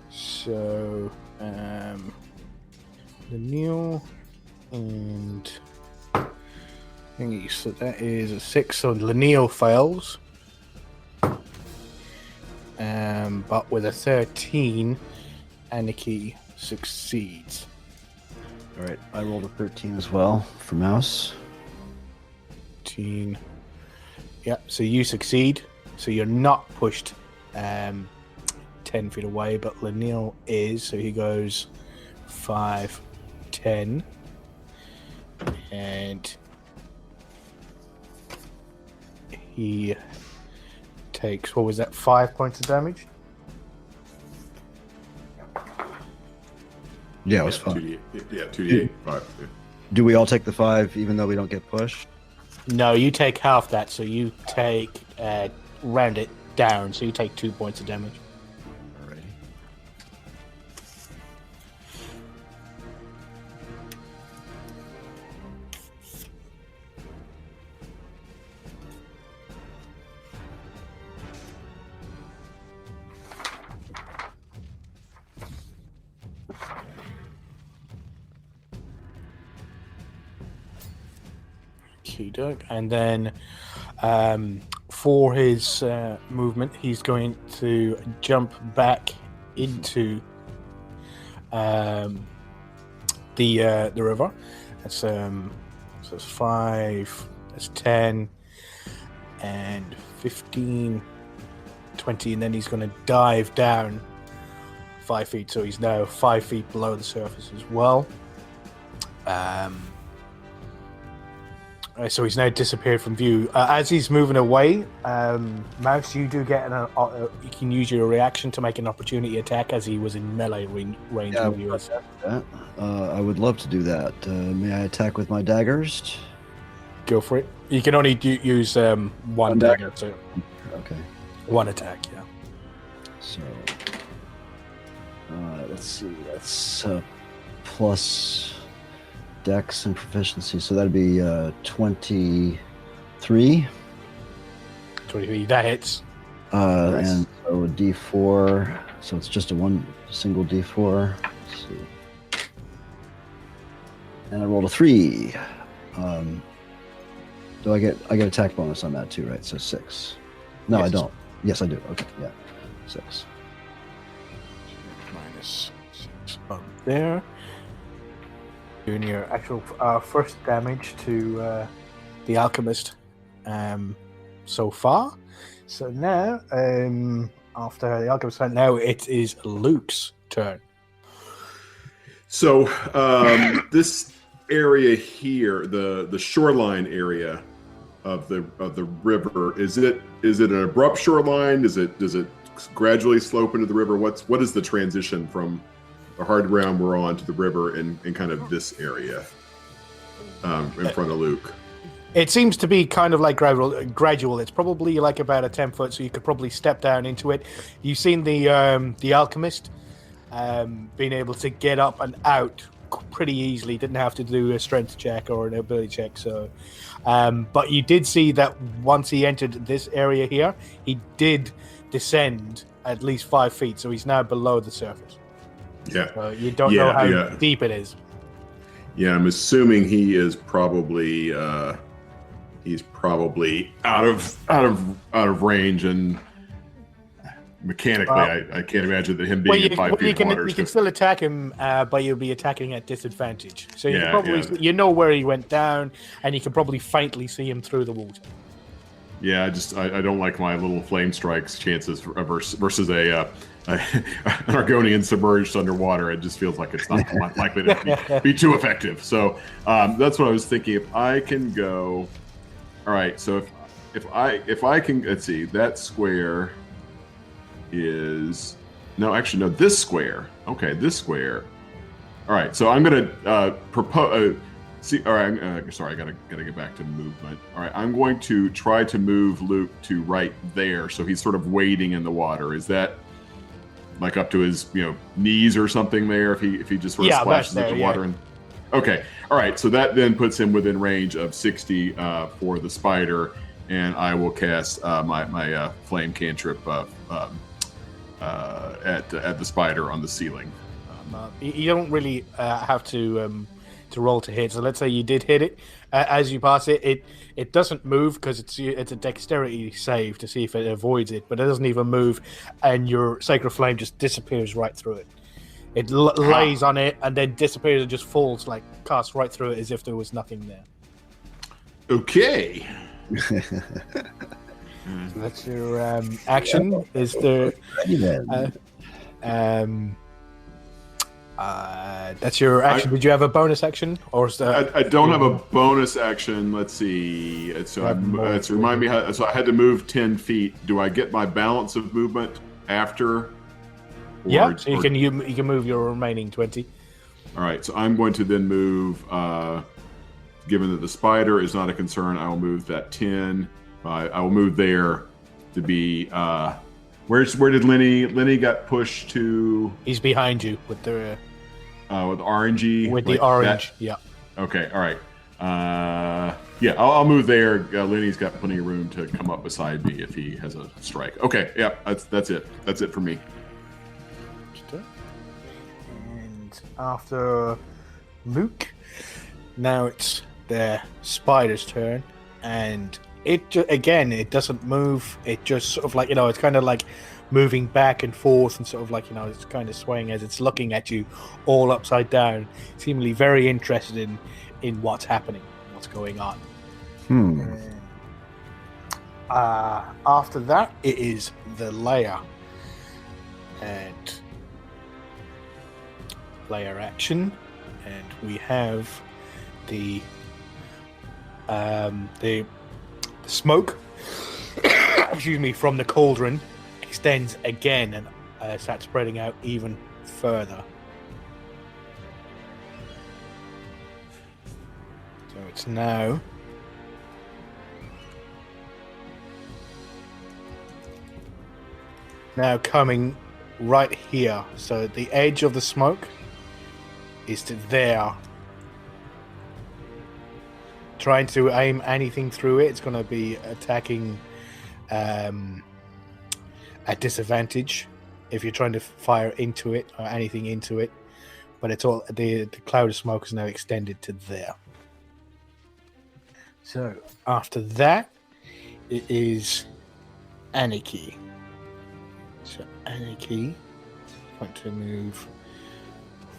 so the new and thingy, so that is a 6. So Lanil fails, but with a 13, Aniki succeeds. All right, I rolled a 13 as well for Mouse. 13. Yep. So you succeed. So you're not pushed 10 feet away, but Lanil is. So he goes 5, 10, and he takes, what was that, 5 points of damage? Yeah, it was fun. 2d8. Yeah, 2d8. 5. Yeah. Do we all take the 5 even though we don't get pushed? No, you take half that, so you take, round it down, so you take 2 points of damage. Alrighty. Doug. And then for his movement, he's going to jump back into the river. That's so it's 5, that's 10, and 15, 20, and then he's going to dive down 5 feet. So he's now 5 feet below the surface as well. So he's now disappeared from view. As he's moving away, Mouse, you do get you can use your reaction to make an opportunity attack, as he was in melee range of you. I would love to do that. May I attack with my daggers? Go for it. You can only use one dagger, so Okay. one attack. Yeah. So, let's see. That's plus Dex and proficiency, so that'd be 23. 23. That hits. Nice. And so a D4. So it's just a single D4. Let's see. And I rolled a 3. Do I get attack bonus on that too, right? So 6. No, yes. I don't. Yes, I do. Okay, yeah, 6. Minus 6 up there. Doing your actual first damage to the alchemist so far. So now, after the alchemist, now it is Luke's turn. So this area here, the shoreline area of the river, is it an abrupt shoreline? Does it gradually slope into the river? What is the transition from the hard ground we're on to the river in kind of this area in front of Luke? It seems to be kind of like gradual. It's probably like about a 10 foot, so you could probably step down into it. You've seen the alchemist being able to get up and out pretty easily. Didn't have to do a strength check or an ability check. So, but you did see that once he entered this area here, he did descend at least 5 feet. So he's now below the surface. Yeah. So you don't know how deep it is. Yeah, I'm assuming he is probably out of range and mechanically, I can't imagine that him being in 5 feet of water. You can still attack him, but you'll be attacking at disadvantage. So you Yeah, can probably you know where he went down, and you can probably faintly see him through the water. Yeah, I don't like my little flame strikes chances versus a an Argonian submerged underwater. It just feels like it's not likely to be too effective. So that's what I was thinking. If I can go, all right. So if I can, let's see, that square is this square. Okay, this square. All right, so I'm gonna propose. All right, sorry, I gotta get back to movement. All right, I'm going to try to move Luke to right there, so he's sort of wading in the water. Is that like up to his knees or something there? If he just sort of splashes into water and. Okay, all right, so that then puts him within range of 60 for the spider, and I will cast my flame cantrip at the spider on the ceiling. You don't really have to roll to hit. So let's say you did hit it. As you pass it, it doesn't move because it's a dexterity save to see if it avoids it, but it doesn't even move, and your sacred flame just disappears right through it. It lays on it and then disappears and just falls, like casts right through it as if there was nothing there. Okay. So that's your action. Is there? That's your action. Did you have a bonus action, or is that? I don't have a bonus action. Let's see. It's remind me how. So I had to move 10 feet. Do I get my balance of movement after? So you can move your remaining 20. All right. So I'm going to then move. Given that the spider is not a concern, I will move that 10. I will move there to be. Where did Lenny got pushed to? He's behind you with the orangey. With the orange, that? yeah. Okay, all right. I'll move there. Lenny's got plenty of room to come up beside me if he has a strike. Okay, yeah, that's it. That's it for me. And after Luke, now it's the spider's turn, and it doesn't move. It just sort of like it's kind of like moving back and forth and sort of like it's kind of swaying as it's looking at you all upside down, seemingly very interested in what's happening, what's going on. After that, it is the layer and layer action, and we have the smoke excuse me, from the cauldron extends again and starts spreading out even further. So it's now coming right here. So the edge of the smoke is to there. Trying to aim anything through it, it's going to be attacking at disadvantage if you're trying to fire into it or anything into it. But it's all the cloud of smoke is now extended to there. So after that, it is Anarchy. So Anarchy, want to move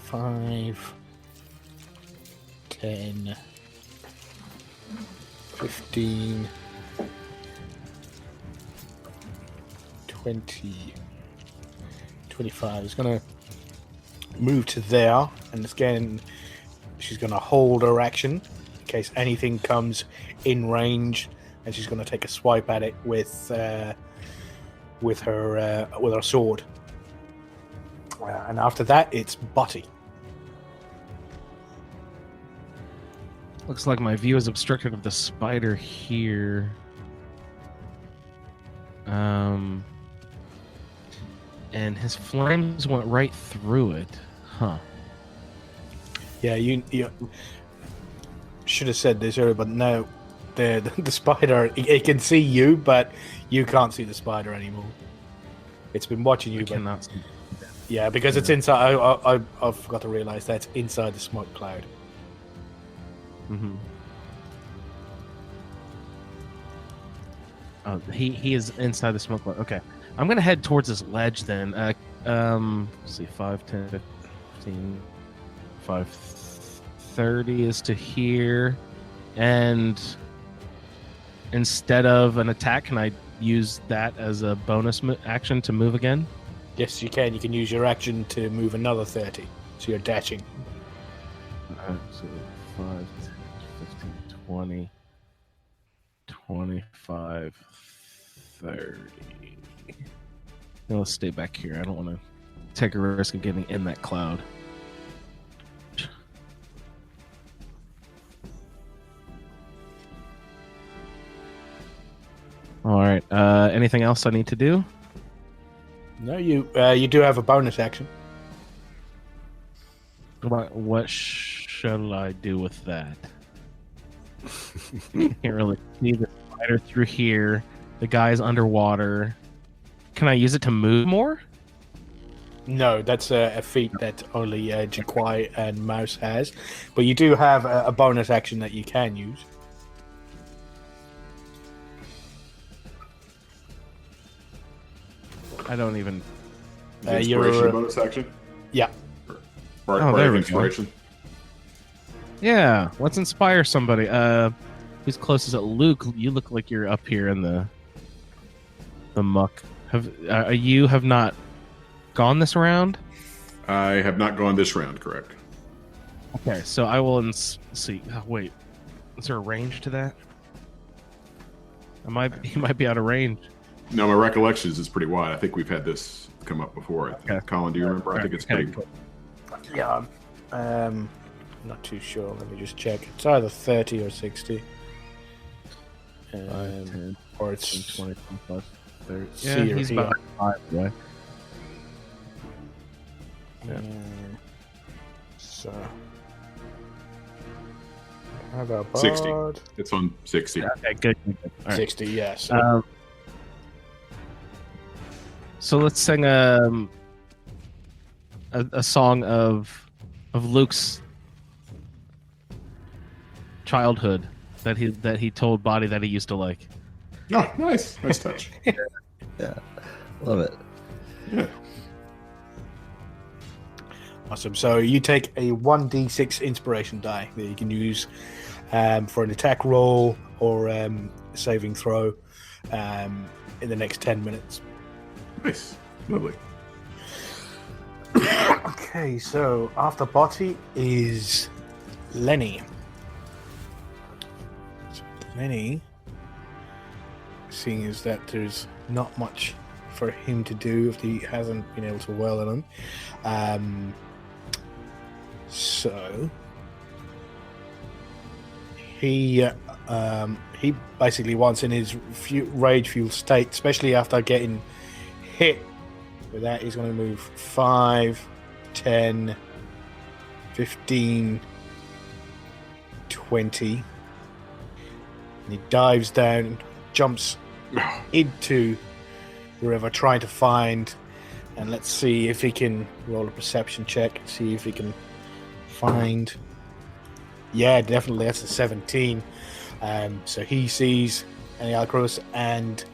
5, 10, 15, 20, 25. It's going to move to there, and again, she's going to hold her action in case anything comes in range, and she's going to take a swipe at it with her sword. And after that, it's Butty. Looks like my view is obstructed of the spider here. And his flames went right through it. Huh. Yeah, you should have said this earlier, but no, the spider, it can see you, but you can't see the spider anymore. It's been watching you, but cannot see. Yeah, because it's inside. I forgot to realize that's inside the smoke cloud. Mm-hmm. Oh, he is inside the smoke cloud. Okay. I'm going to head towards this ledge then. Let's see, 5, 10, 15, 530 is to here. And instead of an attack, can I use that as a bonus action to move again? Yes, you can. You can use your action to move another 30. So you're dashing. So 5, 10, 15, 20, 25, 30. Now let's stay back here. I don't want to take a risk of getting in that cloud. All right. Anything else I need to do? No, you do have a bonus action. What shall I do with that? Can't really see the spider through here. The guy's underwater. Can I use it to move more? No, that's a feat that only Jaquai and Mouse has. But you do have a bonus action that you can use. I don't even... Inspiration bonus action? Yeah. There we inspiration. go. Yeah, let's inspire somebody. Who's closest at Luke? You look like you're up here in the muck. You have not gone this round? I have not gone this round, correct. Okay, so I will see. Oh, wait, is there a range to that? He might be out of range. No, my recollection is it's pretty wide. I think we've had this come up before. I think. Okay. Colin, do you remember? I think it's pretty. Yeah. Not too sure. Let me just check. It's either 30 or 60. 5, 10, or it's 20, 25, 30. See Yeah, or he's hear. about 5, right? Yeah. So how about 60. Bard? It's on 60. Okay, good. All right. 60, yes. So let's sing a song of Luke's childhood that he told Body that he used to like. Oh, nice touch. Yeah, love it. Yeah. Awesome. So you take a 1d6 inspiration die that you can use for an attack roll or saving throw in the next 10 minutes. Nice, lovely. Okay, so after Botty is Lenny. So Lenny, seeing as that there's not much for him to do if he hasn't been able to whirl at him. So he basically wants in his rage fuel state, especially after getting hit with that, he's going to move 5, 10, 15, 20. And he dives down, jumps into the river, trying to find. And let's see if he can roll a perception check, see if he can find. Yeah, definitely, that's a 17. So he sees Alcros and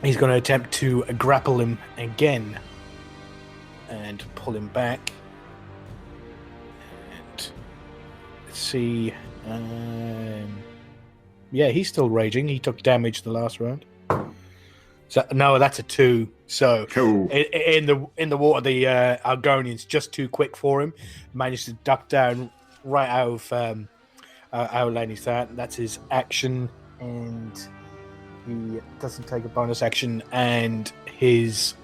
he's going to attempt to grapple him again and pull him back. And let's see. Yeah, he's still raging. He took damage the last round. So no, that's a 2. So Cool. in the water, the Argonian's just too quick for him. Managed to duck down right out of Lenny's that. That's his action, and he doesn't take a bonus action. And his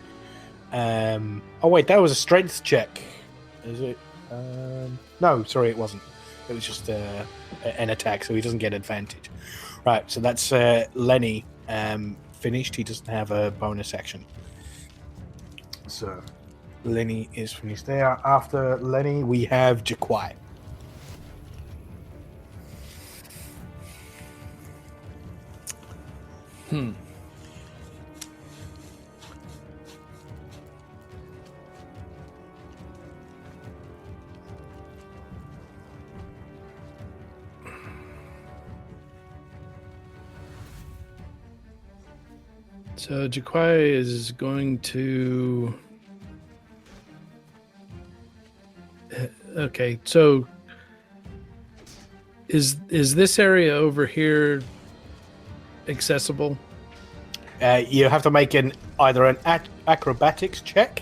oh wait, that was a strength check. Is it? No, sorry, it wasn't. It was just an attack, so he doesn't get advantage. Right, so that's Lenny finished. He doesn't have a bonus action. So Lenny is finished there. After Lenny, we have Jaquai. So Jaquai is going to... Okay, so is this area over here accessible? You have to make either an acrobatics check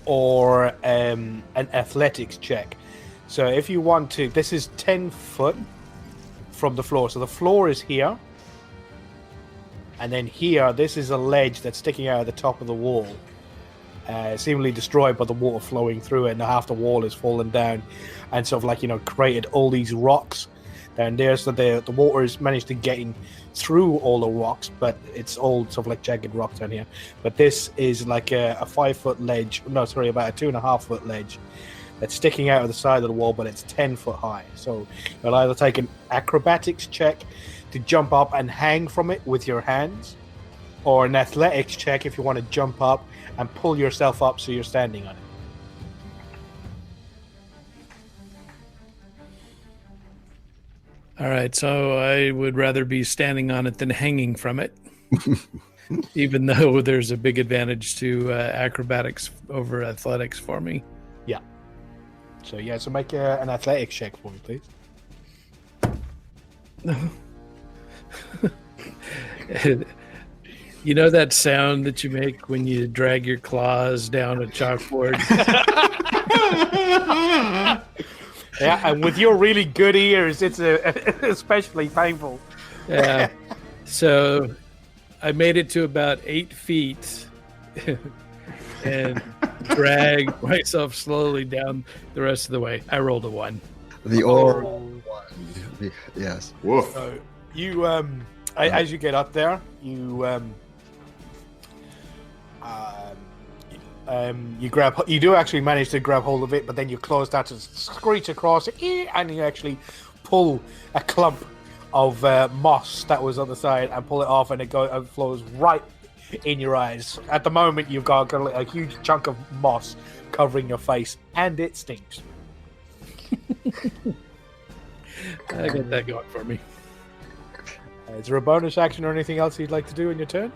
or an athletics check. So if you want to, this is 10 foot from the floor. So the floor is here. And then here, this is a ledge that's sticking out of the top of the wall. Seemingly destroyed by the water flowing through it, and half the wall is fallen down and sort of like, created all these rocks down there. So the water has managed to get in through all the rocks, but it's all sort of like jagged rock down here. But this is like a 5 foot ledge. No, sorry, about a 2.5 foot ledge that's sticking out of the side of the wall, but it's 10 foot high. So you'll either take an acrobatics check to jump up and hang from it with your hands, or an athletics check if you want to jump up and pull yourself up so you're standing on it. All right, so I would rather be standing on it than hanging from it, even though there's a big advantage to acrobatics over athletics for me. So so make an athletics check for me, please. You know that sound that you make when you drag your claws down a chalkboard? Yeah, and with your really good ears, it's especially painful. Yeah. So I made it to about 8 feet and dragged myself slowly down the rest of the way. I rolled a 1. The oral one. Yes. Woof. So you, as you get up there, you grab. You do actually manage to grab hold of it, but then your claws start to screech across it, and you actually pull a clump of moss that was on the side and pull it off, and it flows right in your eyes. At the moment, you've got a huge chunk of moss covering your face, and it stinks. I got that going for me. Is there a bonus action or anything else you'd like to do in your turn?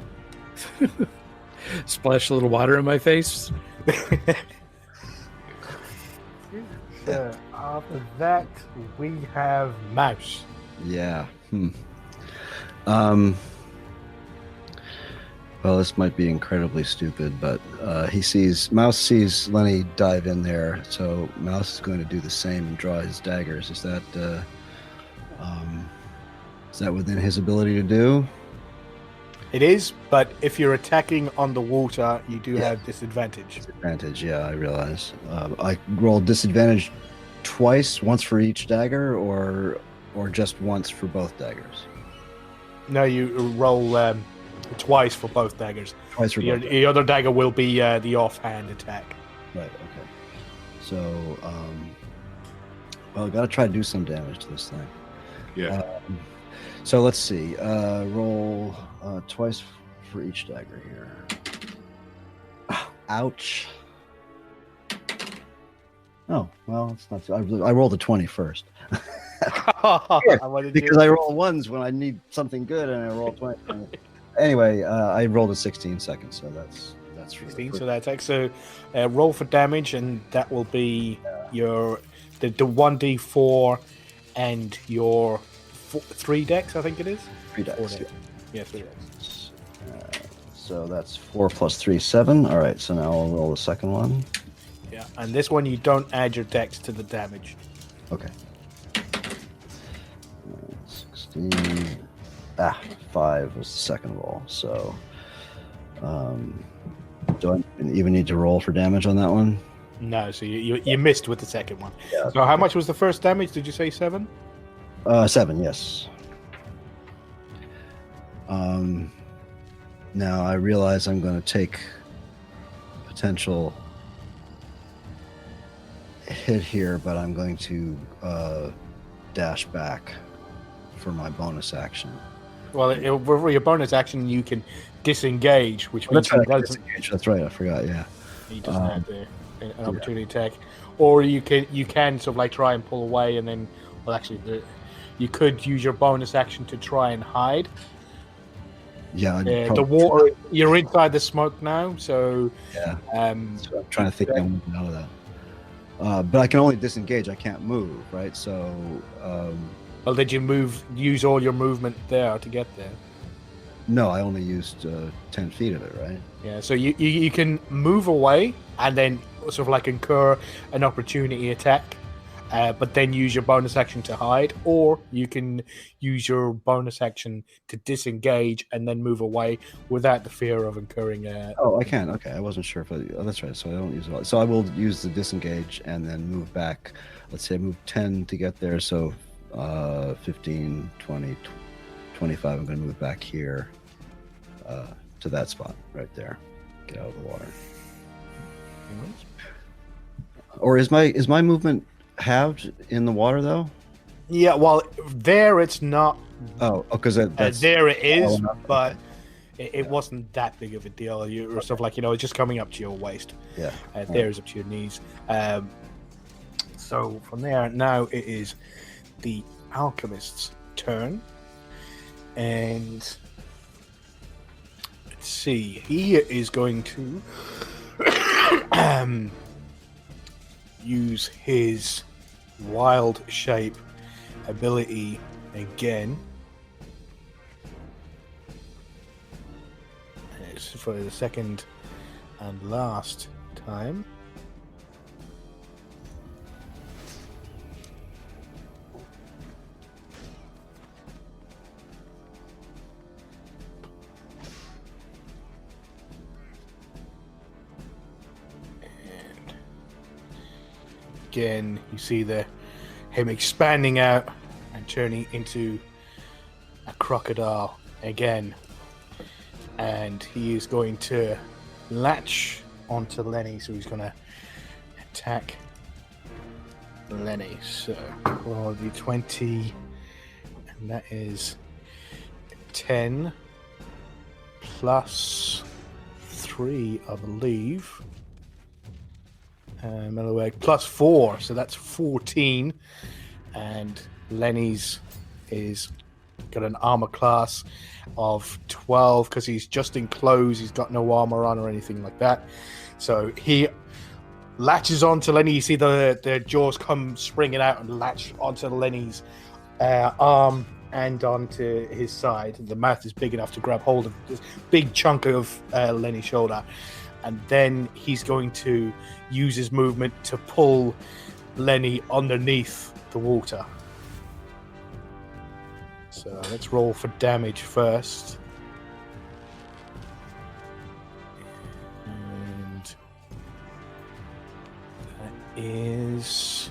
Splash a little water in my face. After that, we have Mouse. Yeah. Well, this might be incredibly stupid, but Mouse sees Lenny dive in there, so Mouse is going to do the same and draw his daggers. Is that within his ability to do? It is, but if you're attacking on the water, you do have disadvantage. Disadvantage, yeah, I realize. I roll disadvantage twice, once for each dagger, or just once for both daggers? No, you roll twice for both daggers. Twice for both. The other dagger will be the offhand attack. Right, okay. So, well, got to try to do some damage to this thing. Yeah. So let's see. Roll twice for each dagger here. Ouch. Oh, well, it's not. I rolled a 20 first. Because I roll ones when I need something good, and I roll 20. Anyway, I rolled a 16 second, so that's 16. So that attack. So roll for damage, and that will be your the 1d4 and your 3 decks. I think it is 3 decks. Yeah, 3 decks. So that's 4 plus 3, 7. All right. So now I'll roll the second one. Yeah, and this one you don't add your dex to the damage. Okay. 16. 5 was the second roll. So, do I even need to roll for damage on that one? No, so you missed with the second one. Yeah. So how much was the first damage? Did you say 7? 7, yes. Now I realize I'm going to take potential hit here, but I'm going to dash back for my bonus action. Well, for your bonus action, you can disengage, which means That's right. I forgot. Yeah. he doesn't have an opportunity attack, or you can sort of like try and pull away, and then you could use your bonus action to try and hide. Yeah, I'd The probably- water. You're inside the smoke now, so Yeah, so I'm trying to think I'm moving out of that. But I can only disengage. I can't move, right? So, well, did you use all your movement there to get there? no, I only used 10 feet of it, right? Yeah, so you can move away and then sort of like incur an opportunity attack, but then use your bonus action to hide, or you can use your bonus action to disengage and then move away without the fear of incurring a... Oh, I can. Okay, I wasn't sure if that's right. So I don't use it all. So I will use the disengage and then move back. Let's say I move 10 to get there. So 15, 20, 25. I'm going to move back here to that spot right there. Get out of the water. Or is my movement halved in the water though? Yeah, well, there it's not. Oh, because that's there it is, oh, no. but it wasn't that big of a deal. You were sort of like, it's just coming up to your waist. Yeah. There's up to your knees. So from there, now it is the alchemist's turn. And let's see, he is going to use his wild shape ability again. It's for the second and last time. And again, you see him expanding out and turning into a crocodile again. And he is going to latch onto Lenny, so he's going to attack Lenny. So roll the 20, and that is 10 plus 3, I believe. Plus 4, so that's 14. And Lenny's is got an armor class of 12 because he's just enclosed. He's got no armor on or anything like that. So he latches onto Lenny. You see the jaws come springing out and latch onto Lenny's arm and onto his side. The mouth is big enough to grab hold of this big chunk of Lenny's shoulder. And then he's going to use his movement to pull Lenny underneath the water. So let's roll for damage first. And that is...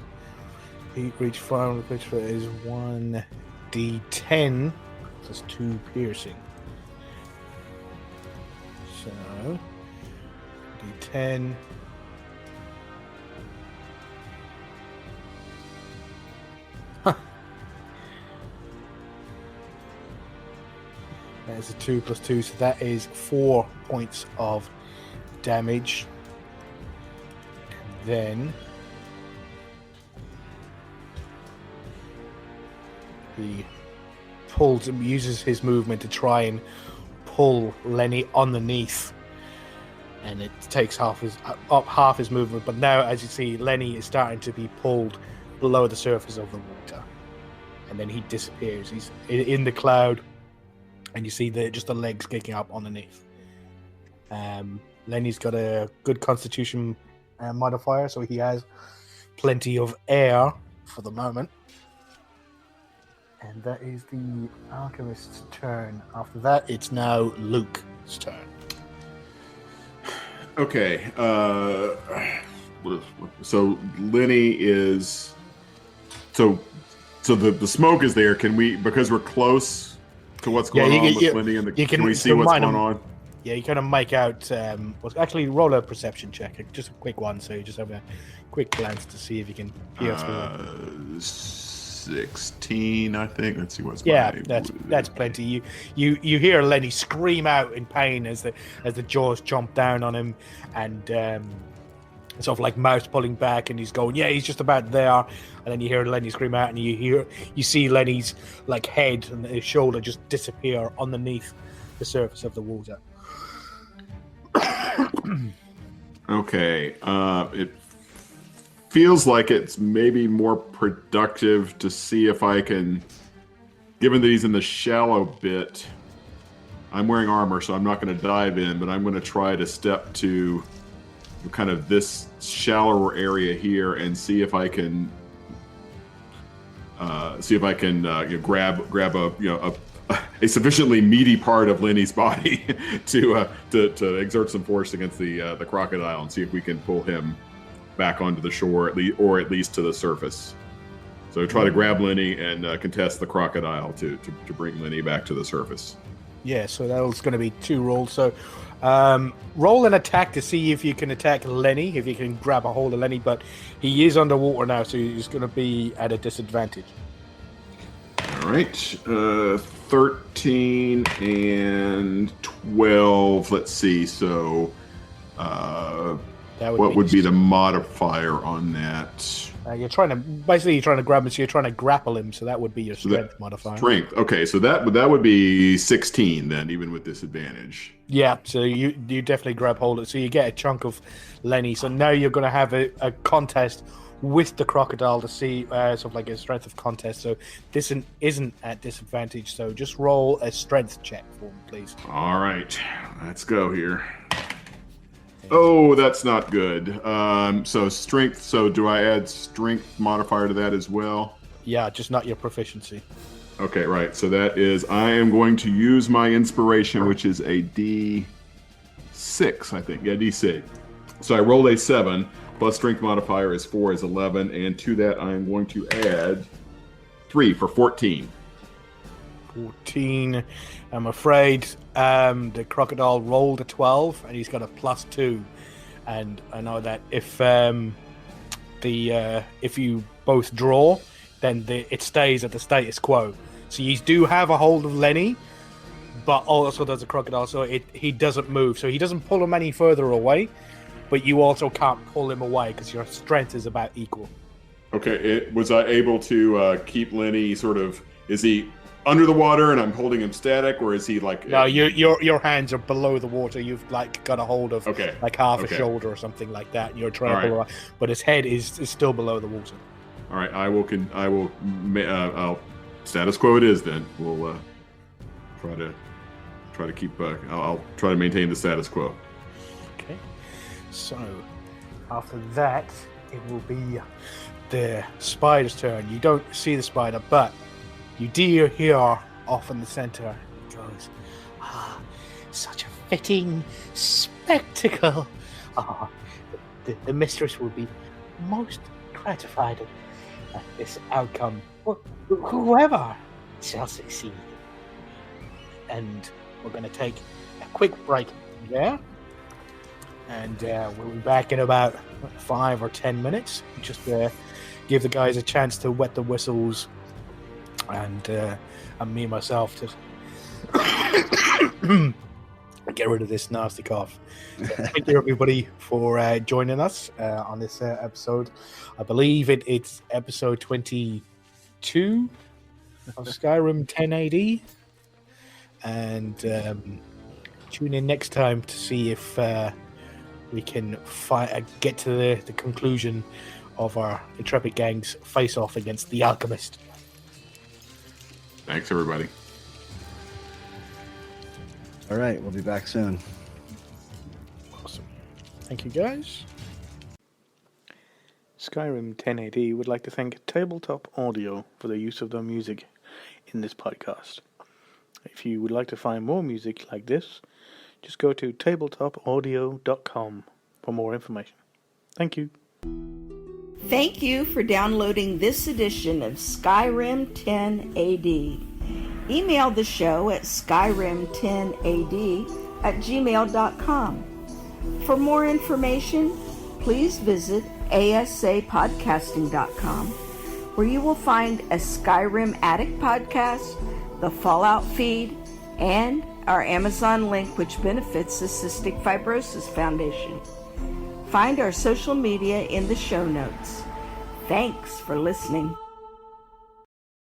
reach 5, which is 1d10 plus 2 piercing. So... d10. That is a 2 plus 2, so that is 4 points of damage. And then he uses his movement to try and pull Lenny underneath, and it takes half his movement. But now, as you see, Lenny is starting to be pulled below the surface of the water, and then he disappears. He's in the cloud. And you see just the legs kicking up underneath. Lenny's got a good constitution modifier, so he has plenty of air for the moment. And that is the alchemist's turn. After that, it's now Luke's turn. Okay. So Lenny is... So the smoke is there. Can we, because we're close to what's going on with Lenny, and can we see what's going on? Yeah, you kind of make out. Actually, roll a perception check, just a quick one, so you just have a quick glance to see if you can hear 16, I think. Let's see what's going on. That's plenty. You hear Lenny scream out in pain as the jaws jump down on him, and sort of like mouth pulling back, and he's going, he's just about there. And then you hear Lenny scream out, and you see Lenny's like head and his shoulder just disappear underneath the surface of the water. Okay. It feels like it's maybe more productive to see if I can, given that he's in the shallow bit, I'm wearing armor, so I'm not going to dive in, but I'm going to try to step to kind of this shallower area here and see if I can grab a sufficiently meaty part of Lenny's body to exert some force against the crocodile and see if we can pull him back onto the shore or at least to the surface. So try to grab Lenny and contest the crocodile to bring Lenny back to the surface. Yeah, so that's going to be 2 rolls. So roll an attack to see if you can attack Lenny, if you can grab a hold of Lenny, but he is underwater now, so he's going to be at a disadvantage. All right. 13 and 12. Let's see. So what would be the modifier on that? You're trying to grab him, so you're trying to grapple him, so that would be your strength modifier. Strength. Okay, so that would be 16 then, even with disadvantage. Yeah, so you definitely grab hold of it. So you get a chunk of Lenny. So now you're going to have a contest with the crocodile to see sort of like a strength of contest. So this isn't at disadvantage. So just roll a strength check for me, please. All right, let's go here. Oh, that's not good. So strength. So do I add strength modifier to that as well? Yeah, just not your proficiency. Okay, right. So that is, I am going to use my inspiration, which is a D6, I think. Yeah, D6. So I rolled a 7, plus strength modifier is 4 is 11, and to that I am going to add 3 for 14. 14. I'm afraid the crocodile rolled a 12, and he's got a +2. And I know that if you both draw, then it stays at the status quo. So you do have a hold of Lenny, but also there's a crocodile, so he doesn't move. So he doesn't pull him any further away, but you also can't pull him away because your strength is about equal. Okay, was I able to keep Lenny sort of, is he under the water and I'm holding him static, or is he like... No, your hands are below the water. You've like got a hold of like half a shoulder or something like that. And you're trying to pull away, but his head is still below the water. All right, I'll status quo it is then. We'll try to keep. I'll try to maintain the status quo. Okay. So after that, it will be the spider's turn. You don't see the spider, but you do hear off in the center. It goes, such a fitting spectacle. The mistress will be most gratified at this outcome. Whoever shall succeed. And we're going to take a quick break there. And we'll be back in about 5 or 10 minutes. Just give the guys a chance to wet the whistles. And me myself to get rid of this nasty cough. So thank you everybody for joining us on this episode. I believe it's episode 22 of Skyrim 1080. And tune in next time to see if we can get to the conclusion of our intrepid gang's face-off against the alchemist. Thanks, everybody. All right, we'll be back soon. Awesome. Thank you, guys. Skyrim 1080 would like to thank Tabletop Audio for the use of their music in this podcast. If you would like to find more music like this, just go to tabletopaudio.com for more information. Thank you. Thank you for downloading this edition of Skyrim 10AD. Email the show at skyrim10ad@gmail.com. For more information, please visit asapodcasting.com, where you will find a Skyrim Addict podcast, the Fallout feed, and our Amazon link, which benefits the Cystic Fibrosis Foundation. Find our social media in the show notes. Thanks for listening.